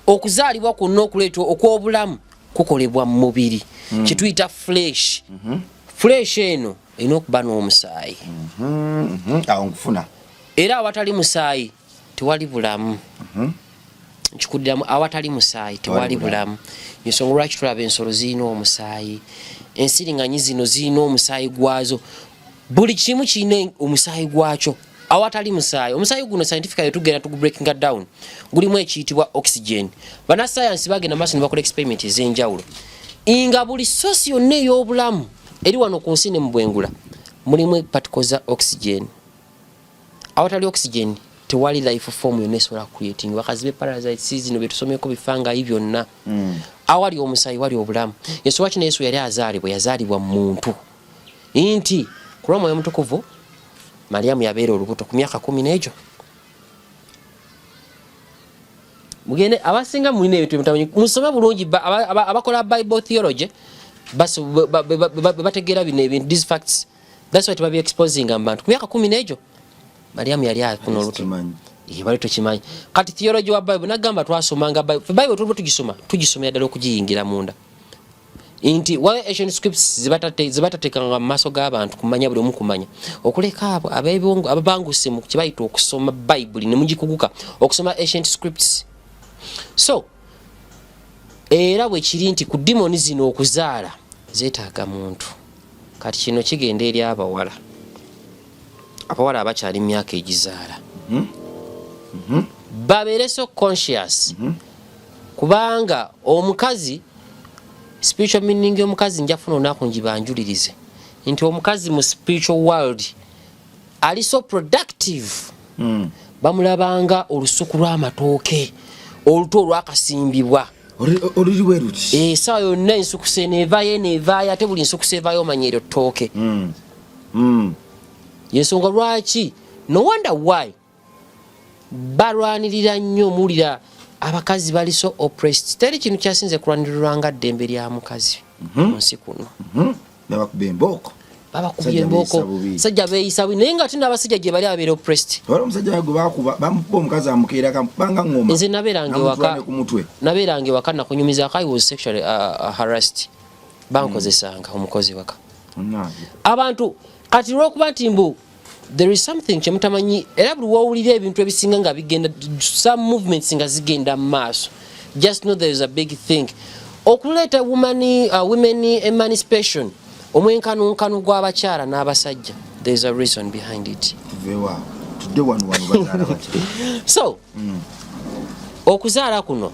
okuzaalibwa kwonna okuleeta okw'obulamu kukolebwa mu mubiri kituyita flesh flesh eno erina okuba n'omusaayi awo nkufuna era awatali musaayi tewali bulamu nkikuddiramu awatali musaayi tewali bulamu ensonga lwaki tulaba ensolo zirina omusaayi ensiriŋŋanyi zino zirina omusaayi gwazo buli kimu kirina omusaayi gwakyo awatali musaayi omusaayi guno scientifically tugenda tugubreakinga down gulimu ekiyitibwa oxygen bannasayansi bagenda maaso ne bakola experiment ez'enjawulo nga buli sosi yonna ey'obulamu eri wano ku nsi ne mu bwengula mulimu particles za oxygen awatali oxygen tewali life form yonna esobola creating bakazi be parasites zino betusomeko bifangayi byonna awali omusaayi wali obulamu Yesu wakino Yesu yali yazaalibwa muntu nti ku lw'Omwoyo Mutukuvu Mariamu yabeera olubuto ku myaka 10 n'egyo mugende abasinga mulina ebintu ebitamanyi musome bulungi abakola Bible theology bategeera bino ebintu these facts that's why tubabi exposing abantu ku myaka 10 n'egyo Mariamu yali akuna olubuto bali tukimanyi kati theology wa Bible nagamba twasomanga Bible tugisomera ddala okugiyingira munda inti wale ancient scripts zibatatekanga mu maaso g'abantu kumanya buli omu kumanya okuleka abo ababanguse mu kibayita okusoma Bible ne mugikuguka okusoma ancient scripts so era bwe kiri nti ku demoni zino okuzaala zeetaaga muntu kati kino kigenda eri abawala abakyali myaka egizaala babeere so conscious kubanga omukazi spiritual meaning y'omukazi njafuna olunaku njibanjulirize nti omukazi mu spiritual world ali so productive bamulabanga olusuku lw'amatooke oluto olwakasimbibwa oluriwe luti esawa yonna ensukuse neevaayo ate buli nsukuse evaayo omanya eryo ttooke yensonga lwaki no wonder why balwanirira nnyo muwulira abakazi bali so oppressed teri kintu kyasinze kulwanirirwanga ddembe lya mukazi mu nsi kuno nabakuba embooko babakubye emboko sajja beeyisa bubi naye nga ate n'abasajja gye bali abeera oppressed. Waliwo omusajja gwe bakuba bamukuba omukazi amukeera banga ngoma. Nze nabeeranga ewaka nakunyumiza I was sexually harassed. Bankozesanga omukozi waka. Abantu kati lw'okuba nti mbu there is something kyemutamanyi era buli wowulira ebintu ebisinga nga bigenda some movements nga zigenda mu maaso. Just know there is a big thing. Okuleeta women emancipation omwenkanunkanu gw'abakyala n'abasajja, there is a reason behind it. So okuzaala kuno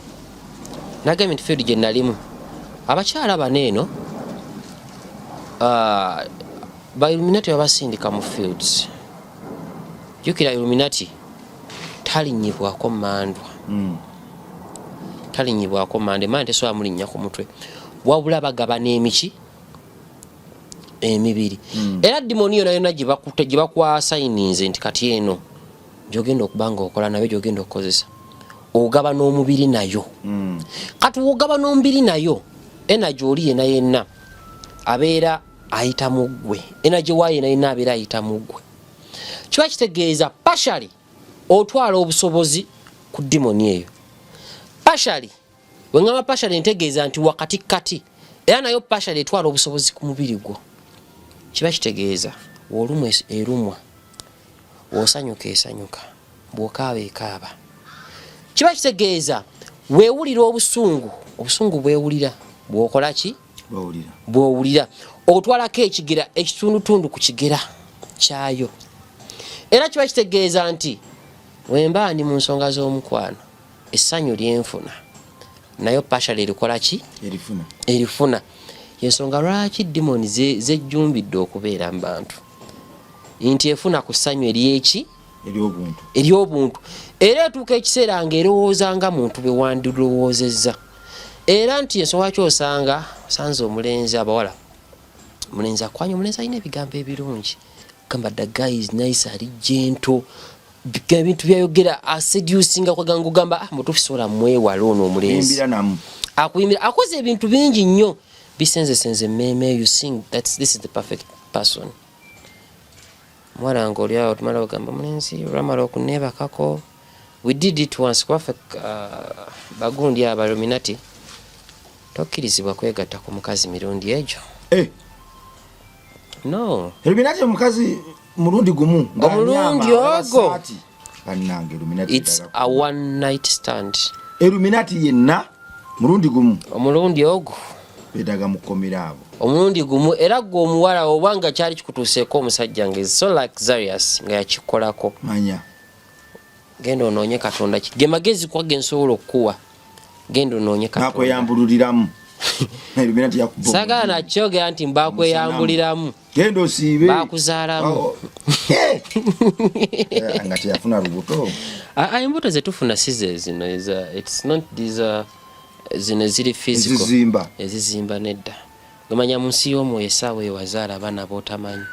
nagambye nti field gye nalimu abakyala baneeno ba Illuminati babasindika mu fields. Jukira Illuminati talinyibwako mandwa. Talinyibwako mande mande so amulinnya ku mutwe. Wabula bagaba n'emiki emibiri. Era demoni yona gye bakwa signinze nti kati eno gyogenda okubanga okola nayo gyogenda okukozesa. Ogaba n'omubiri nayo. Kati ogaba n'omubiri nayo energy oli yenna abeera ayita mugwe. Energy waye yenna abeera ayita mugwe. Kiba kitegeeza partially otwala obusobozi ku demoni eyo. Partially wengama partially ntegeeza nti wakati kati era nayo partially etwala obusobozi ku mubiri gwo. Kiba kitegeeza olumwe erumwa osanyuka esanyuka bwokaaba ekaaba. Kiba kitegeeza weewulira obusungu bwewulira bwokola ki bwowulira otwalako ekigera ekitundutundu ku kigera kyayo. Era kiba kitegeeza nti wemba ndi mu nsonga z'omukwano essanyu lyenfuna nayo partially erikola ki erifuna. Yensonga lwaki demoni zejjumbidde okubeera mu bantu nti efuna ku ssanyu eryeki ery'obuntu. Era etuuka ekiseera ng'erowooza nga muntu bwe wandirowoozezza. Era nti ensonga kyosanga osanze omulenzi abawala omulenzi akwanya omulenzi alina ebigambo ebirungi gamba the guy is nice ali gentle ebintu byayogera aseducinga kwaganga ogamba mutuufu sobola mwewala ono omulenzi akuyimbira akoze ebintu bingi nnyo bisenzesenze meme you sing this is the perfect person. Mwana ngo oli awo tumala ogamba mulenzi ramala okuneebakako. We did it once kwafe bagundi aba Illuminati tokkirizibwa kwegatta ku mukazi mirundi egyo. No. Illuminati omukazi mulundi gumu omulundi ogwo. Illuminati it's a one night stand. Illuminati yenna mulundi gumu. Omulundi ogwo bedaga mukomera abo. Omulundi gumu era gwo omuwala obanga kyali kikutuuseeko omusajja nga so luxurious nga yakikolako. Manya. Genda onoonye Katonda ge magezi kwage nsobola okuwa. Genda onoonye Katonda. Nakweyambululiramu. Illuminati yakubo. Sagala nakyogera nti mbakweyambuliramu. Genda osiibe. Bakuzaalamu. Angati yafuna lubuto. Embuto zetufuna size zino it's not these zino ziri physical. Ezizimba nedda. Gomanya munsi y'omwoyo essaawa ewazaala abaana b'otamanyi.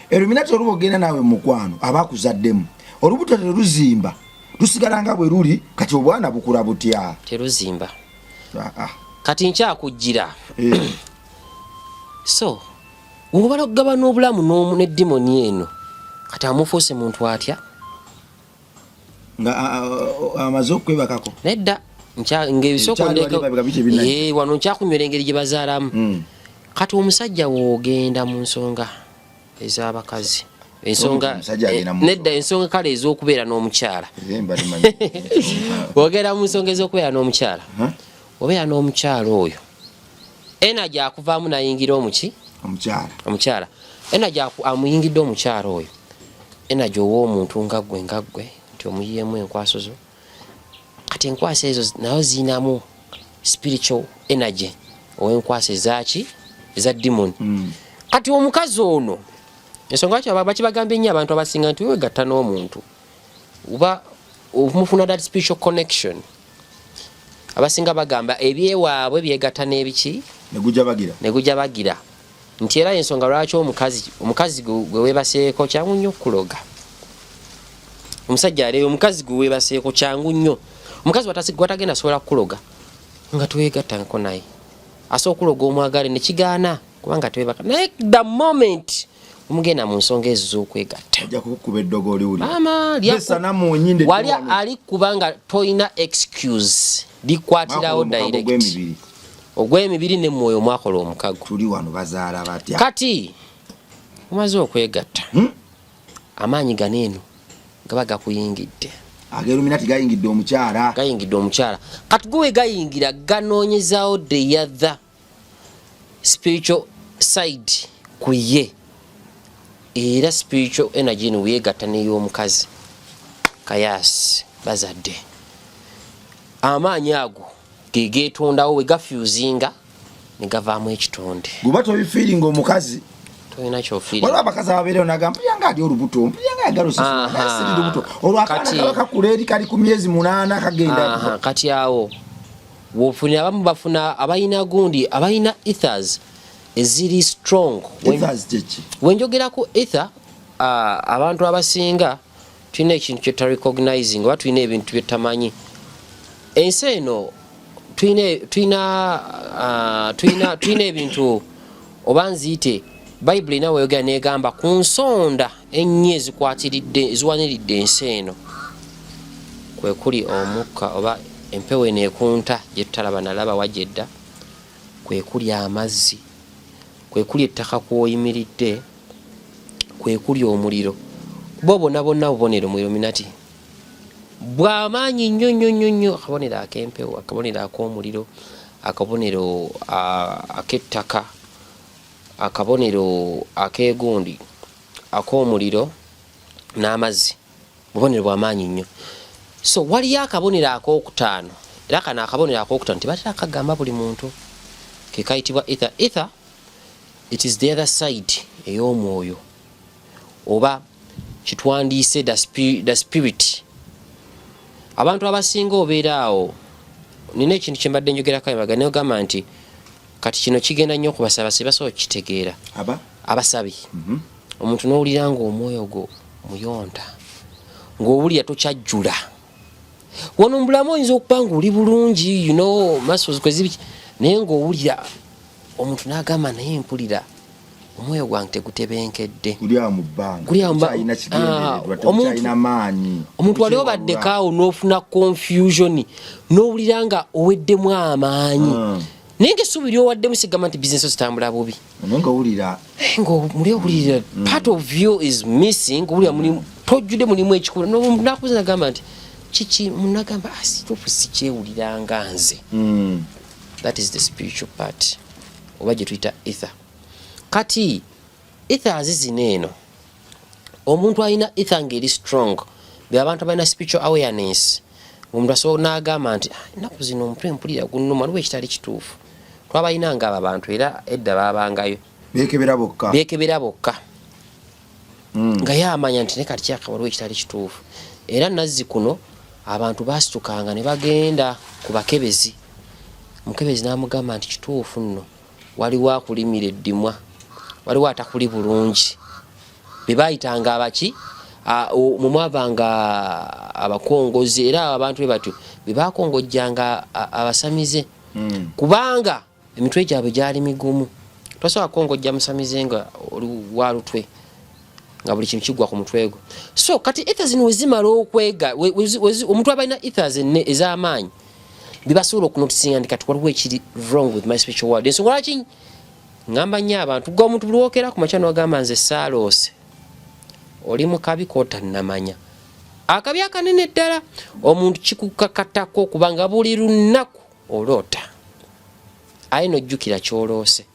Illuminati oluba ogenda naawe mukwano abakuzaddemu. Olubuto teruzimba lusigala nga bwe luli kati obwana bukula butya. Teruzimba. Kati nkyakujjira. So obala okugaba n'obulamu n'omu ne demoni eno kati amufuuse muntu atya nga amaze okwebakako nedda ng'ebisoko wano nkyakunywera engeri gye bazaalamu. Kati omusajja woogenda mu nsonga ez'abakazi ensonga nedda ensonga kale ez'okubeera n'omukyala woogenda mu nsonga ez'okubeera n'omukyala obeera n'omukyala oyo energy akuvaamu nayingira omuki omukyala energy amuyingidde omukyala oyo energy ow'omuntu nga ggwe nti omuyiyeemu enkwaso zo. Kati enkwasa ezo nayo ziinamu spiritual energy ow'enkwasa ezaki eza demon. Kati omukazi ono ensonga lwaki bakibagambye nnyo abantu abasinga nti weegatta n'omuntu oba omufuna that spiritual connection. Abasinga bagamba ebyewaabwe byegatta n'ebiki negujja bagira nti era ensonga lwaki omukazi gwe weebaseeko kyangu nnyo okukuloga. Omusajja aleeyo omukazi gwe weebaseeko kyangu nnyo. Omukazi watagenda asobola kukuloga nga teweegattako naye. Asobola okuloga omwagale ne kigaana kubanga teweebaka naye the moment omugenda mu nsonga ezo z'okwegatta ajja kukuba eddogo oli uli mama wali ali kubanga toyina excuse likwatirawo direct ogw'emibiri ne mwoyo mwakola omukago tuli wano bazaala batya kati omaze okwegatta amaanyi ganeeno gaba gakuyingidde ageruminati gayingidde omukyala kati gwe gayingira ganoonyezaawo the other spiritual side ku ye era spiritual energy ni weegatta n'ey'omukazi kayasi bazadde amaanyi ago ge geetondawo we gafusinga ne gavaamu ekitonde guba tobifiiringa omukazi tolina kyofiiri waliwo abakazi ababeerewo nagamba mpulira nga ali olubuto mpulira nga yagalosisiri lubuto olwakati kakula eri kali ku myezi 8 kagenda kati awo wofunira abamu bafuna abalina gundi abalina ethers eziri strong wenjogera ku ether abantu abasinga tulina ekintu kye recognizing oba tulina ebintu bye tamanyi ensi eno tulina ebintu oba nziyite bayibuli ina weyogera negamba ku nsonda ennyo eziwaniridde ensi eno kwe kuli omukka oba empewo eneekunta gye tutalaba nalaba wajedda kwe kuli amazzi kwe kuli ettaka kw'oyimiridde kwe kuli omuliro kuba bonna bubonero mu Illuminati bw'amaanyi nnyo akabonero ak'empewo akabonero ak'omuliro akabonero ak'ettaka akabonero akegundi ak'omuliro n'amazzi bubonero bw'amaanyi nnyo so waliyo akabonero ak'okutaano era kano akabonero ak'okutaano tebatera akagamba buli muntu ke kayitibwa ether it is the other side ey'omwoyo oba kitwandiise the spirit abantu abasinga obeera awo nina ekintu kye mbadde njogerako embaga neogamba nti kati kino kigenda nnyo okubasaba sibasobola kukitegeera abasabi omuntu n'owulira nga omwoyo gwo muyonta ng'owulira tokyajjula wano mbulamu oyinza okuba nga oli bulungi muscles kwezibiki naye ng'owulira omuntu n'agamba naye mpulira omwoyo gwange tegutebenkedde omuntu wali obaddeko awo n'ofuna confusion n'owulira nga oweddemu amaanyi naye ng'essuubi ly'owaddemu sigamba nti bizinesi zitambula bubi ng'omuli owulira part of you is missing owulira tojjudde mulimu ekikulu nakubuuza nagamba nti kiki munagamba asituufu sikyewuliranga nze that is the spiritual part oba gye tuyita ether kati ethers zino eno omuntu alina ether ng'eri strong be abantu abalina spiritual awareness omuntu asobola n'agamba nti ennaku zino omutwe mpulira gunnuma luba ekitali kituufu twabalinanga abo abantu era edda baabangayo beekebera bokka nga yamanya nti ne kati kyakabaliwo ekitali kituufu era nazzi kuno abantu baasitukanga ne bagenda ku bakebezi omukebezi n'amugamba nti kituufu nno waliwo akulimira eddimwa waliwo atakuli bulungi be baayitanga abaki mumwavanga abakongozi era abantu be batyo be bakongojjanga abasamize kubanga emitwe gyabwe gyali migumu tosobola kongojja musamize nga wa lutwe nga buli kintu kigwa ku mutwe gwe so kati ethers zino wezimala okwega omuntu abalina ethers ez'amaanyi bibasobola okunotisinga nti kati waliwo ekiri wrong with my spiritual world ensonga lwaki ngamba nnyo abantu gwe omuntu buli wookera ku makya n'ogamba nze saaloose oli mu kabi kootannamanya akabi akanene ddala omuntu kikukakatako kubanga buli lunaku oloota aye nojjukira kyoloose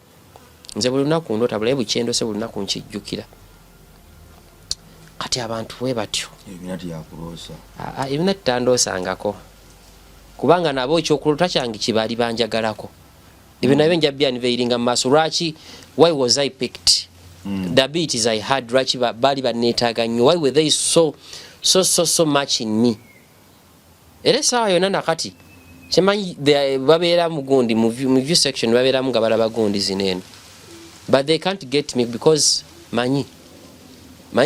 nze buli lunaku ndoota bulaye bukyendose buli lunaku nkijjukira kati abantu bwe batyo ebinati tandoosangako kubanga nabo ekyokulota kyange kibaali banjagalako ebyo nabyo njabyaniveiringa mu maaso lwaki why was I picked the abilities I had lwaki baali banneetaaga nnyo why were they so much in me era essaawa yonna nakati kyemanyi babeera mugundi mu view section babeeramu nga balaba gundi zineeno but they can't get me because manyi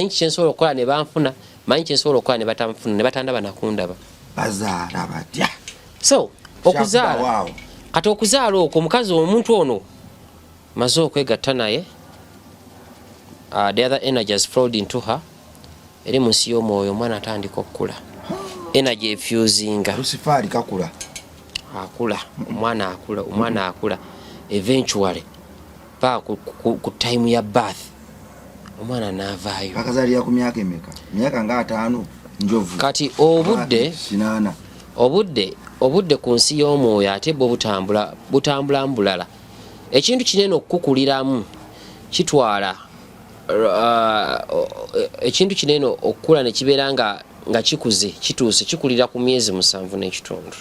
kyensobola okukola ne banfuna manyi kyensobola okukola ne batanfuna ne batandaba nakundaba bazaala batya so okuzaala kati okuzaala okwo omukazi omuntu ono maze okwegatta naye the other energy has flowed into her. Eri munsi y'omwoyo omwana atandika okukula. Energy efusinga. Lucifer kakula. Akula. Omwana akula. Eventually. Pa ku time ya birth. Omwana n'avaayo. Akazaliya ku myaka emeka? Myaka nga 5 njovu. Kati obudde ku nsi y'omwoyo ate bwo butambula mbulala. Ekintu kinene okukuliramu kitwala ekintu kinene okukula ne kibeera nga kikuze kituuse kikulira ku myezi 7 n'ekitundu.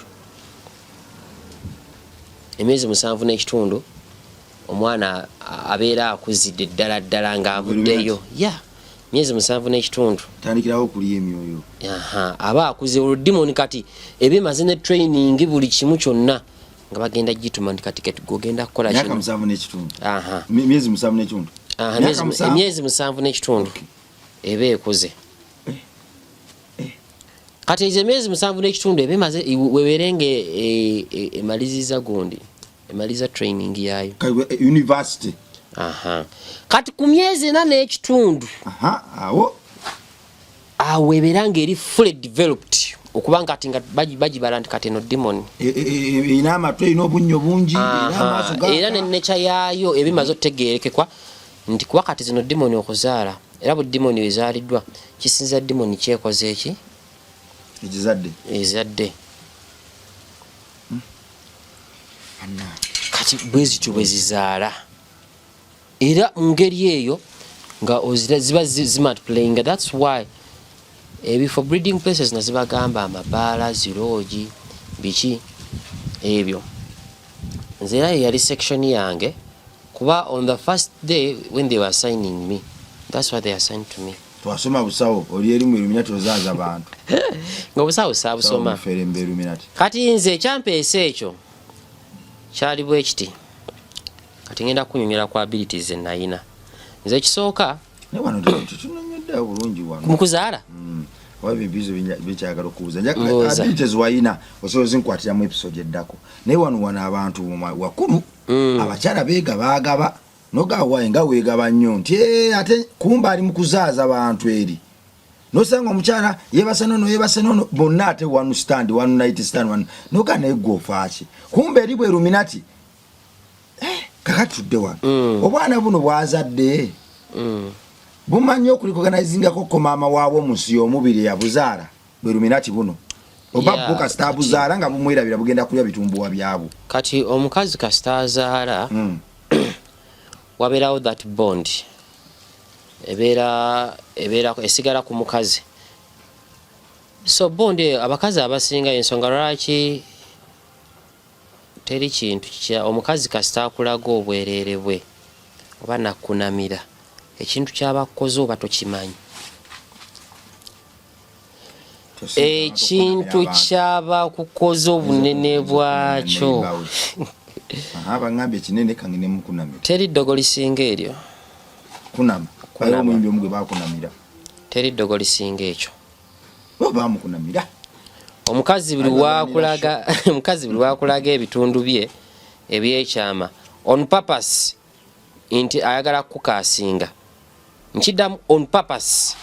Emyezi 7 n'ekitundu omwana abeera akuzidde ddala ng'avuddeyo. Myezi 7 n'ekitundu. Tandikirawo okuliya emyoyo. Aba akuze oludimoni kati ebimaze ne training buli kimu kyonna nga bagenda gituma ndi kati gogenda kukola kino. Myaka 7 n'ekitundu. Myezi 7 n'ekitundu. Emyezi 7 n'ekitundu eba ekuze. Kati ezo emyezi 7 n'ekitundu ebimaze wewerenge emaliziza gundi. Emaliza training yayo. University. Kati ku myezi 4 n'ekitundu. Awo eberanga eri fully developed. Okubanga ati nga bagibala nti kati no demon. Ina amatwe n'obunnyo bungi era ne nature yaayo ebimaze otegeerekekwa nti kuba kati zino demon okuzaala era bu demon ezaaliddwa kisinza demon kyekoze eki ezadde. Kati bwezityo bwezizaala era mu ngeri eyo nga ziba zimultiplying. That's why for breeding places nazibagamba amabaala ziroogi biki ebyo. Nze era yali section yange kuba on the first day when they were assigning me, that's what they assigned to me. Twasoma busawo oli eri mu Illuminati ozaaza abantu. Ng'obusawo saabusoma. Kati nze ekyampeesa ekyo kyali bwe kiti. Kati ngenda kunyonyera ku abilities ennayina. Nze ekisooka ne wano tunonyedde bulungi wano. Mu kuzaala? Wabi bizo bikyagala okubuuza. Abilities wayina osobola zinkwatira mu episode eddako. Naye wano abantu wakulu abakyala baagaba nogawaye nga weegaba nnyo nti ate kumba ali mu kuzaaza abantu eri. Nosanga omukyala yebase nono bonna ate one stand one night stand one noga negofaaki. Kumba eri bwe Illuminati. Kakatudde wano. Obwana buno bwazadde. Bumanyi okuliorganizinga ko maama waabo mu nsi y'omubiri yabuzaala bwe Illuminati buno. Oba buka stabuzaala nga bumwirabira bugenda kulya bitumbuwa byabo. Kati omukazi kastazaala wabeerawo that bond ebeera esigala ku mukazi. So bond abakazi abasinga ensonga lwaki teri kintu omukazi kasita akulaga obwereere bwe oba nakunamira ekintu ky'abakoze oba tokimanyi. Ekintu ky'abakukoze obunene bwakyo abangambye kinene kangene mukunamira. Teri ddogo lisinga eryo. Kunama. Kwayo omuyimbi omugwe bakunamira. Teri ddogo lisinga ekyo. Baba mukunamira. Omukazi buli wakulaga ebitundu bye ebyekyama on purpose nti ayagala kukasinga. Nkiddamu on purpose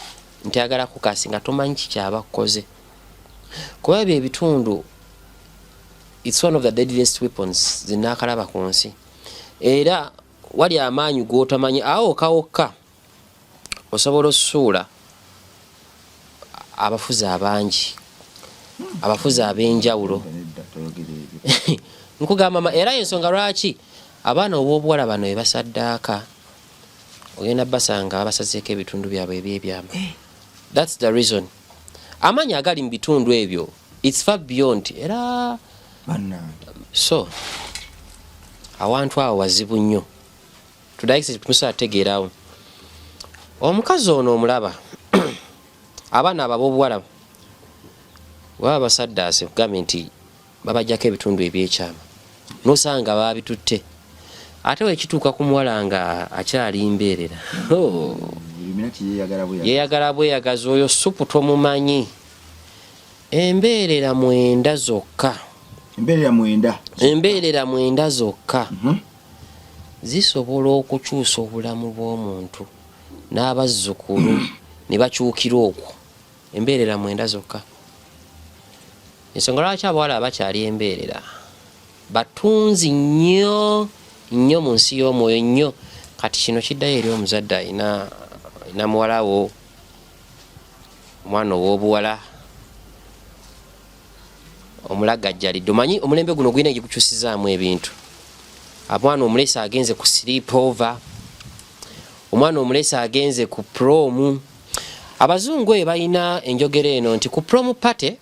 nti ayagala kukasinga tomanyi kikyabakoze. Kuba ebyo ebitundu it's one of the deadliest weapons zinakalaba ku nsi. Era wali amaanyi g'otamanyi awo kawokka osobola osuula abafuzi abangi abafuzi ab'enjawulo. Nkugamba era ensonga lwaki abaana obw'obuwala bano ebasaddaaka ogenda basanga abasazeeko ebitundu byabwe ebyebyama. That's the reason. Amaanyi agali mu bitundu ebyo it's far beyond era so awantu awo wazibu nnyo. Tudayise tusategeerawo omukazi ono omulaba abaana ab'obuwala baba basaddaase kugambe nti babajjako ebitundu ebyekyama nosanga babitutte ate wekituuka ku muwala nga akyali mbeerera yeyagala bweyagaza oyo supu tomumanyi. Embeerera 9 zokka. Embeerera 9 zokka zisobola okukyusa obulamu bw'omuntu n'abazzukulu ne bakyukira okwo embeerera 9 zokka. Ensonga lwaki abawala abakyali embeerera batunzi nnyo nnyo mu nsi y'omwoyo nnyo. Kati kino kiddayo eri omuzadde ayina muwalawo omwana ow'obuwala omulagajjalidde. Omanyi omulembe guno gulina egikukyusizaamu ebintu. Omwana omulesa agenze ku sleep over, omwana omulesa agenze ku prom. Abazungu balina enjogera eno nti ku prom party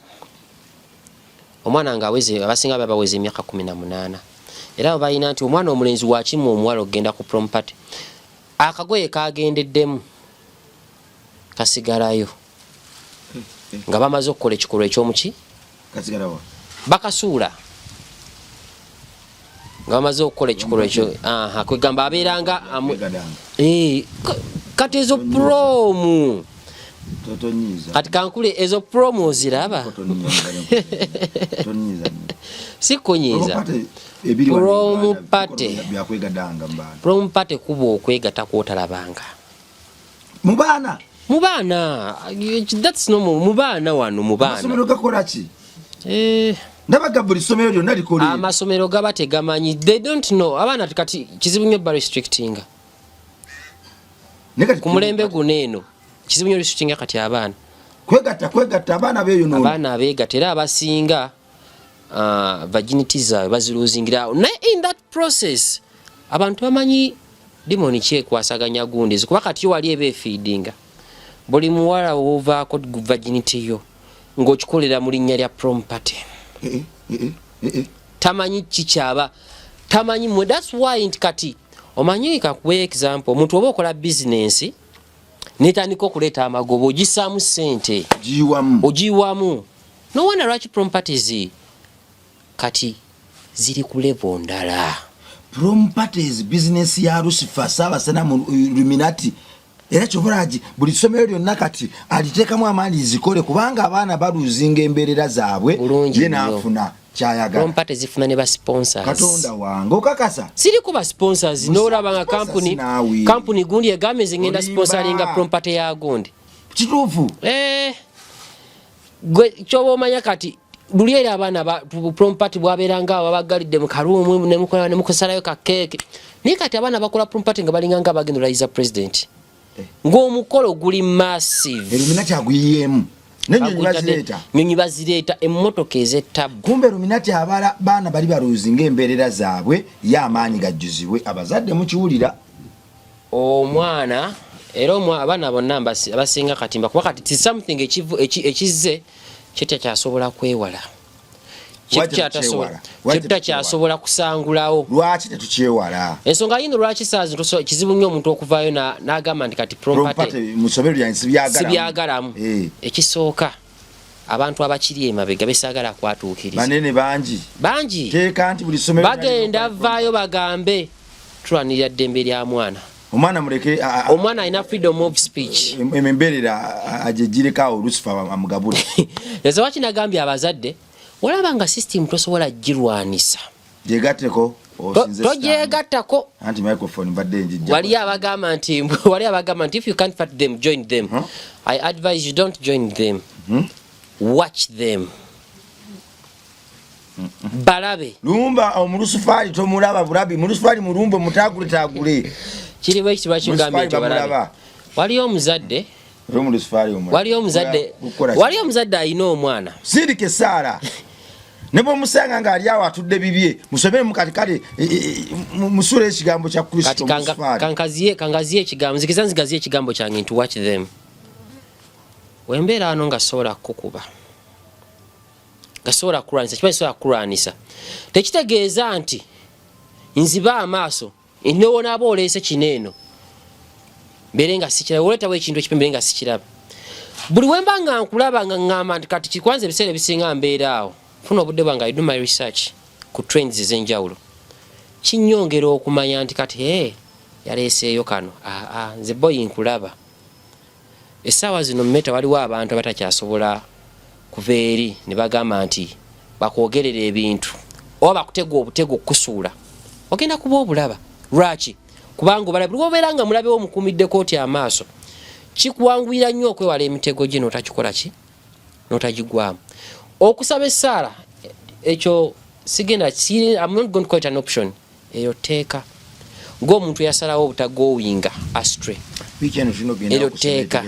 omwana nga aweze, abasinga baweze emyaka 18, era balina nti omwana omulenzi wakimu omuwala okugenda ku prom party akagoye kagendeddemu kasigalayo nga bamaze okukola ekikolwa ekyomuki kasigalawa bakasuula nga bamaze okukola ekikolwa ekyo. Kwegamba abeeranga kati ezo promu kati kankule ezo promo oziraba sikunyiza promo pate kuba okwegatta kwotalabanga mu baana that's normal. mu baana wano mu baana amasomero gakola ki? Ndabaga buli somero lyonna likole. Amasomero gaba tegamanyi, they don't know. Abaana kati kizibu nnyo ba restricting ku mulembe guno eno kizibu nnyo restricting kati abaana kwegatta abaana beeyo no abaana abeegatta era abasinga virginity zaabwe baziluzingira. Naye in that process abantu bamanyi dimoni kyekwasaganya gundi kuba kati wali ebeefeedinga buli muwala wovaako virginity yo ng'okikolera mu linnya lya prom party. Tamanyi kikyaba tamanyi mwe. That's why nti kati omanyi kakuwa example omuntu oba okola business netandika okuleeta amagobo ogisaamu ssente ogiwamu. No wonder lwaki prom parties kati ziri ku level ndala. Prom parties business ya Lucifer Ssaabasana mu Illuminati. Era kyovulaji buli somero lyonna kati aliteekamu amaanyi zikole kubanga abaana baluzinga embeerera zaabwe ye naafuna kyayagala. Prom parties zifuna ne ba sponsors. Katonda wange okakasa siri kuba sponsors n'olaba nga company gundi egambe zingenda sponsoringa prom party ya gundi kituufu. Gwe kyoba omanya kati luli era abaana prom party bwabeeranga abagalidde mu karuumu ne mukusalayo ka cake. Naye kati abaana bakola prom party nga balinga nga bagenda olayiza president ng'omukolo guli massive. Illuminati aguyiyemu nyonyi bazireeta emmotoka ez'ettabu. Kumbe Illuminati abala baana bali baluzinga embeerera zaabwe y'amaanyi gajjuzibwe abazadde mukiwulira. Omwana era abaana bonna abasinga katimba kuba kati ti something ekizze kyasobola kwewala kyasobola kusangulawo. Lwaki tetukyewala? Ensonga yino lwaki saazi kizibu nnyo omuntu okuvaayo n'agamba nti kati prom party mu ssomero lyange sibyagalamu. Ekisooka abantu abakiri emabega besaagala kwatuukiriza banene bangi teeka nti buli ssomero bagenda vaayo bagambe tulwanirira ddembe lya mwana. Omwana muleke omwana alina freedom of speech embeerera agyegirekaawo Lucifer amugabula. Eza waki nagambye abazadde olaba nga system tosobola girwanisa gyegatteko togyegattako anti microphone mbadde njijja. Wali abagamba nti if you can't fight them join them. I advise you don't join them. Watch them. Balabe lumba omulusufali tomulaba bulabi mulusufali mulumbe mutagule kiri bwe kitwa kigambye ekyo balabe. Waliyo omuzadde alina omwana sirike Saara ne bw'omusanga ng'ali awo atudde bibye musomere mu katikati musula ekigambo kya Kristo. Kangaziye ekigambo nzigaziye ekigambo kyange nti watch them. Wembeera wano nga sobola kukuba gasobola kulwanisa kiba kisobola kulwanisa tekitegeeza nti nziba amaaso nowoonaaba oleese kino eno mbeere nga sikiraba oleetawo ekintu ekipe mbeere nga sikiraba. Buli wemba nga nkulaba nga ngamba nti kati kikwanza ebiseera ebisinga mbeera awo funa obudde bwange I do my research ku trends ez'enjawulo kinyongera okumanya nti kati yaleeseeyo kano nze boyi nkulaba. Essaawa zino mmeta waliwo abantu abatakyasobola kuva eri ne bagamba nti bakwogerera ebintu oba bakutega obutego okukusuula ogenda kuba obulaba. Lwaki? Kubanga obalabe lwobeera nga mulabewo mukuumidde kooti amaaso kikuwanguyira nnyo okwewala emitego gye n'otakikola ki n'otagigwamu okusaba essaala ekyo sigenda I'm not going to call it an option eyo teeka ng'omuntu yasalawo obutagowinga astray eyo teeka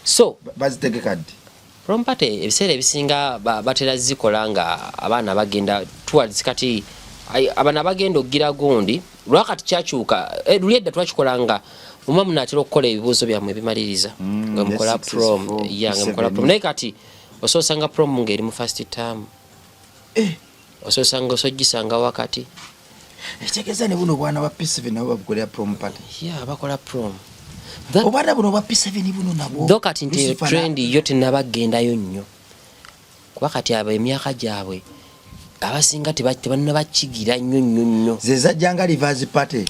so bazitegekadde prom party ebiseera ebisinga batera zikola nga abaana bagenda towards kati abaana bagenda okugira gundi lwakati kyakyuka luli edda twakikola nga omwa munaatera okukola ebibuuzo byammwe ebimaliriza nga mukola prom nga mukola prom naye kati osoosanga prom ng'eri mu first term osoosanga osogisanga wakati ekitegeeza ne buno obwana bwa P7 nabo babukolera prom party bakola prom obwana buno bwa P7 buno nabwo dho kati nti eyo trend yo tenabagendayo nnyo kuba kati abo emyaka gyabwe abasinga tebanna bakigira nnyo zezajjanga Rivers party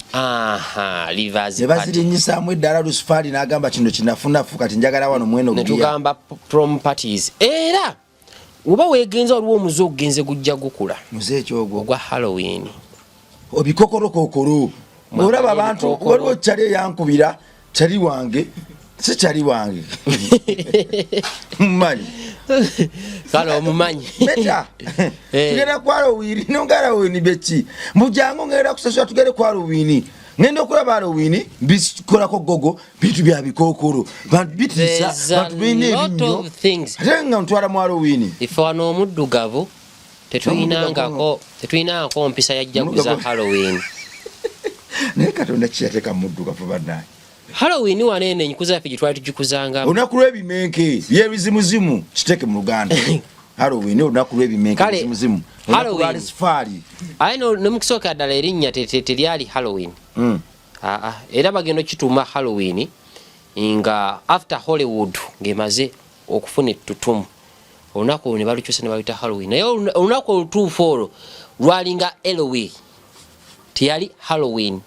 Rivers party nebazirinyisaamu eddala Lucifer n'agamba kino kinafunafu kati njagala wano mweno ne tugamba prom parties era oba weegenza waliwo omuze ogugenze gujja gukula muze ekyogwo ogwa Halloween obikokorokokolo olaba abantu waliwo kyali eyankubira kyali wange si kyali wange mumanyi kale omumanyi beta tugenda ku Halloween Halloween beki mujangu ngenda kusasula tugende ku Halloween ngenda okulaba Halloween bikolako gogo bitu bya bikokoro bantu bitisa bantu bine ebinyo ate nga ntwala mu Halloween ife wano omuddugavu tetuyinangako mpisa yajjaguza Halloween naye Katonda kiyateeka muddugavu bannaye Halloween wanene nyikuza yafe gitwali tugikuzanga olunaku lw'ebimenke byebizimuzimu kiteke mu Luganda Halloween olunaku lw'ebimenke bizimuzimu Halloween aye ne mukisooka ddala erinnya teryali Halloween era bagenda okituuma Halloween nga after Hollywood ng'emaze okufuna ettutumu olunaku ne balukyusa ne baluyita Halloween naye olunaku olutuufu olwo lwalinga Halloween teyali Halloween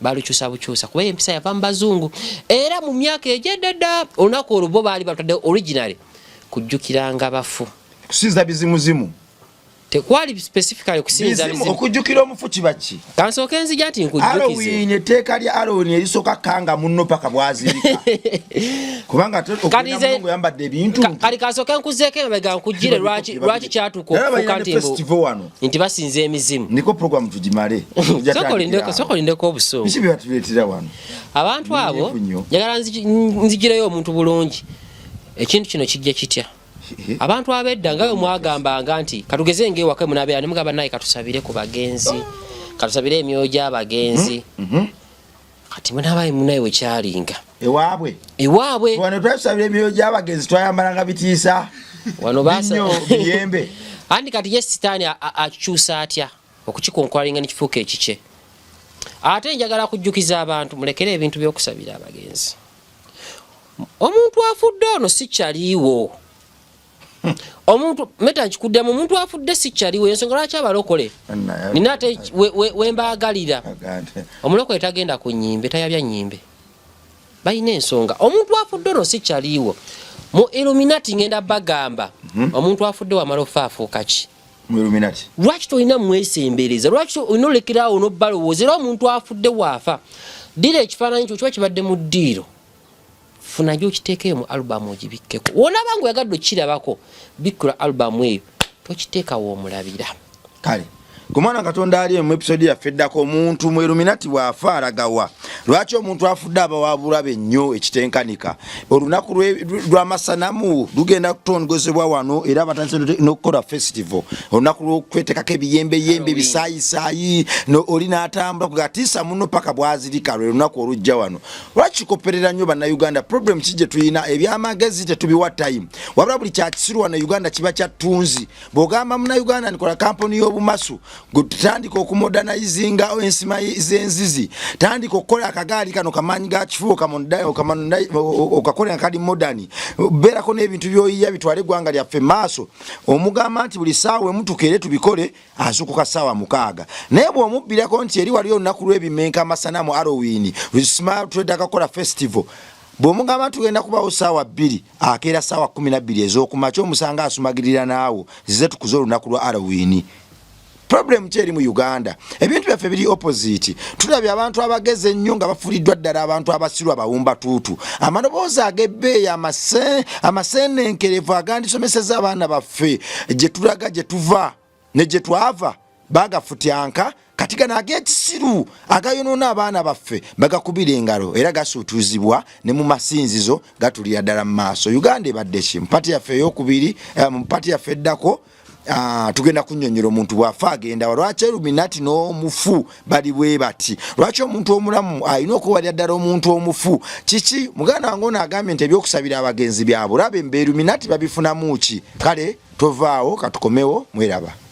balukyusa bukyusa kuba empisa yava mu bazungu era mu myaka egyedda olunaku olwo bo baali batadde originally kujjukiranga bafu kusinza bizimuzimu tekwali specifically kusinza bizimu okujjukira omufu kibaki kansooka enzija nti nkujjukize Halloween etteeka lya Halloween erisooka kanga munno paka bwazirika kubanga okujja mungu yambadde ebintu kali kansooka nkuzeeko emabega nkujjire lwaki kyatuuka okufuuka nti basinza emizimu niko program tugimale sokolindeko obusungu biki byebatuleetera wano abantu abo njagala nzigireyo omuntu bulungi ekintu kino kijja kitya abantu abedda nga mwagambanga nti katugeze ng'ewaka munabeera ne mugamba naye katusabire ku bagenzi katusabire emyoyo gy'abagenzi kati munabaye munaye wekyalinga ewaabwe wano twasabire emyoyo gy'abagenzi twayambalanga bitiisa wano biyembe andi kati ye sitaani akyusa atya okukikonkolinga nekifuuka ekikye ate njagala kujjukiza abantu mulekere ebintu by'okusabira abagenzi omuntu afudde ono si kyaliiwo omuntu meta nkikuddemu omuntu afudde si kyaliwo ensonga lwaki abalokole nina ate wembaagalira omulokole tagenda ku nnyimbe tayabya nnyimbe balina ensonga omuntu afudde ono si kyaliwo mu Illuminati ngenda bagamba omuntu afudde wamala ofa afuuka ki lwaki tolina mwesembereza lwaki olina olekerawo nobbalowooza era omuntu afudde waafa ddira ekifaananyi kyo kiba kibadde mu ddiiro funa gyo kiteekeyo mu alubamu ogibikkeko wonaba nga oyagadde okirabako bikkula alubamu eyo tokiteeka woomulabira kale kumwana Katonda ali mu episode yaffe eddako omuntu mu Illuminati waafa alagawa lwaki omuntu afudde abawabulabe nnyo ekitenkanika olunaku lw'amasanamu lugenda kutongozebwa wano era batandise n'okukola festival olunaku lw'okwetekako ebiyembeyembe bisaayisayi oli n'atambula kugatiisa muno paka bwazirika lwe lunaku olujja wano lwaki kikoperera nnyo bannayuganda problem kijje tulina ebyamagezi tetubiwa time wabula buli kyakisiru wano Uganda kiba kyattunzi bw'ogamba munnayuganda nikola kampuni y'obumasu gutandika okumodernizinga ensima z'enzizi tandika okukola akagaali kano kamanyi ga kifuuka okakola kali modern beerako n'ebintu by'oyiya bitwale eggwanga lyaffe maaso omugamba nti buli ssaawa emutukere tubikole azukuka ssaawa 6 naye bw'omubbirako nti eri waliyo olunaku lw'ebimenka amasanamu Halloween twedakakola festival bw'omugamba tugenda kubawo ssaawa 2 akeera ssaawa 12 ez'okumakya omusanga asumagirira naawo zize tukuze olunaku lwa Halloween problem kyeri mu Uganda ebintu byaffe biri opposite tulabye abantu abageze ennyo nga bafuliddwa ddala abantu abasirwa abawumba tuutu amaloboozi ag'ebbeeyi amaseenenkerevu agandisomeseza abaana baffe gye tulaga gye tuva ne gye twava bagafutyanka kati gano ag'ekisiru agayonoona abaana baffe bagakubira engalo era gasuutuzibwa ne mu masinzizo gatulira ddala mu maaso. Uganda ebadde ki mu pati yaffe ey'okubiri mu pati yaffe eddako tugenda kunnyonnyola omuntu bw'afa agenda lwaki Illuminati n'omufu bali bwe bati lwaki omuntu omulamu alina okuwalira ddala omuntu omufu kiki muganda wange ono agambye nti ebyokusabira abagenzi bya bulabe mbe Illuminati babifunamu ki kale tovaawo katukomewo mweraba.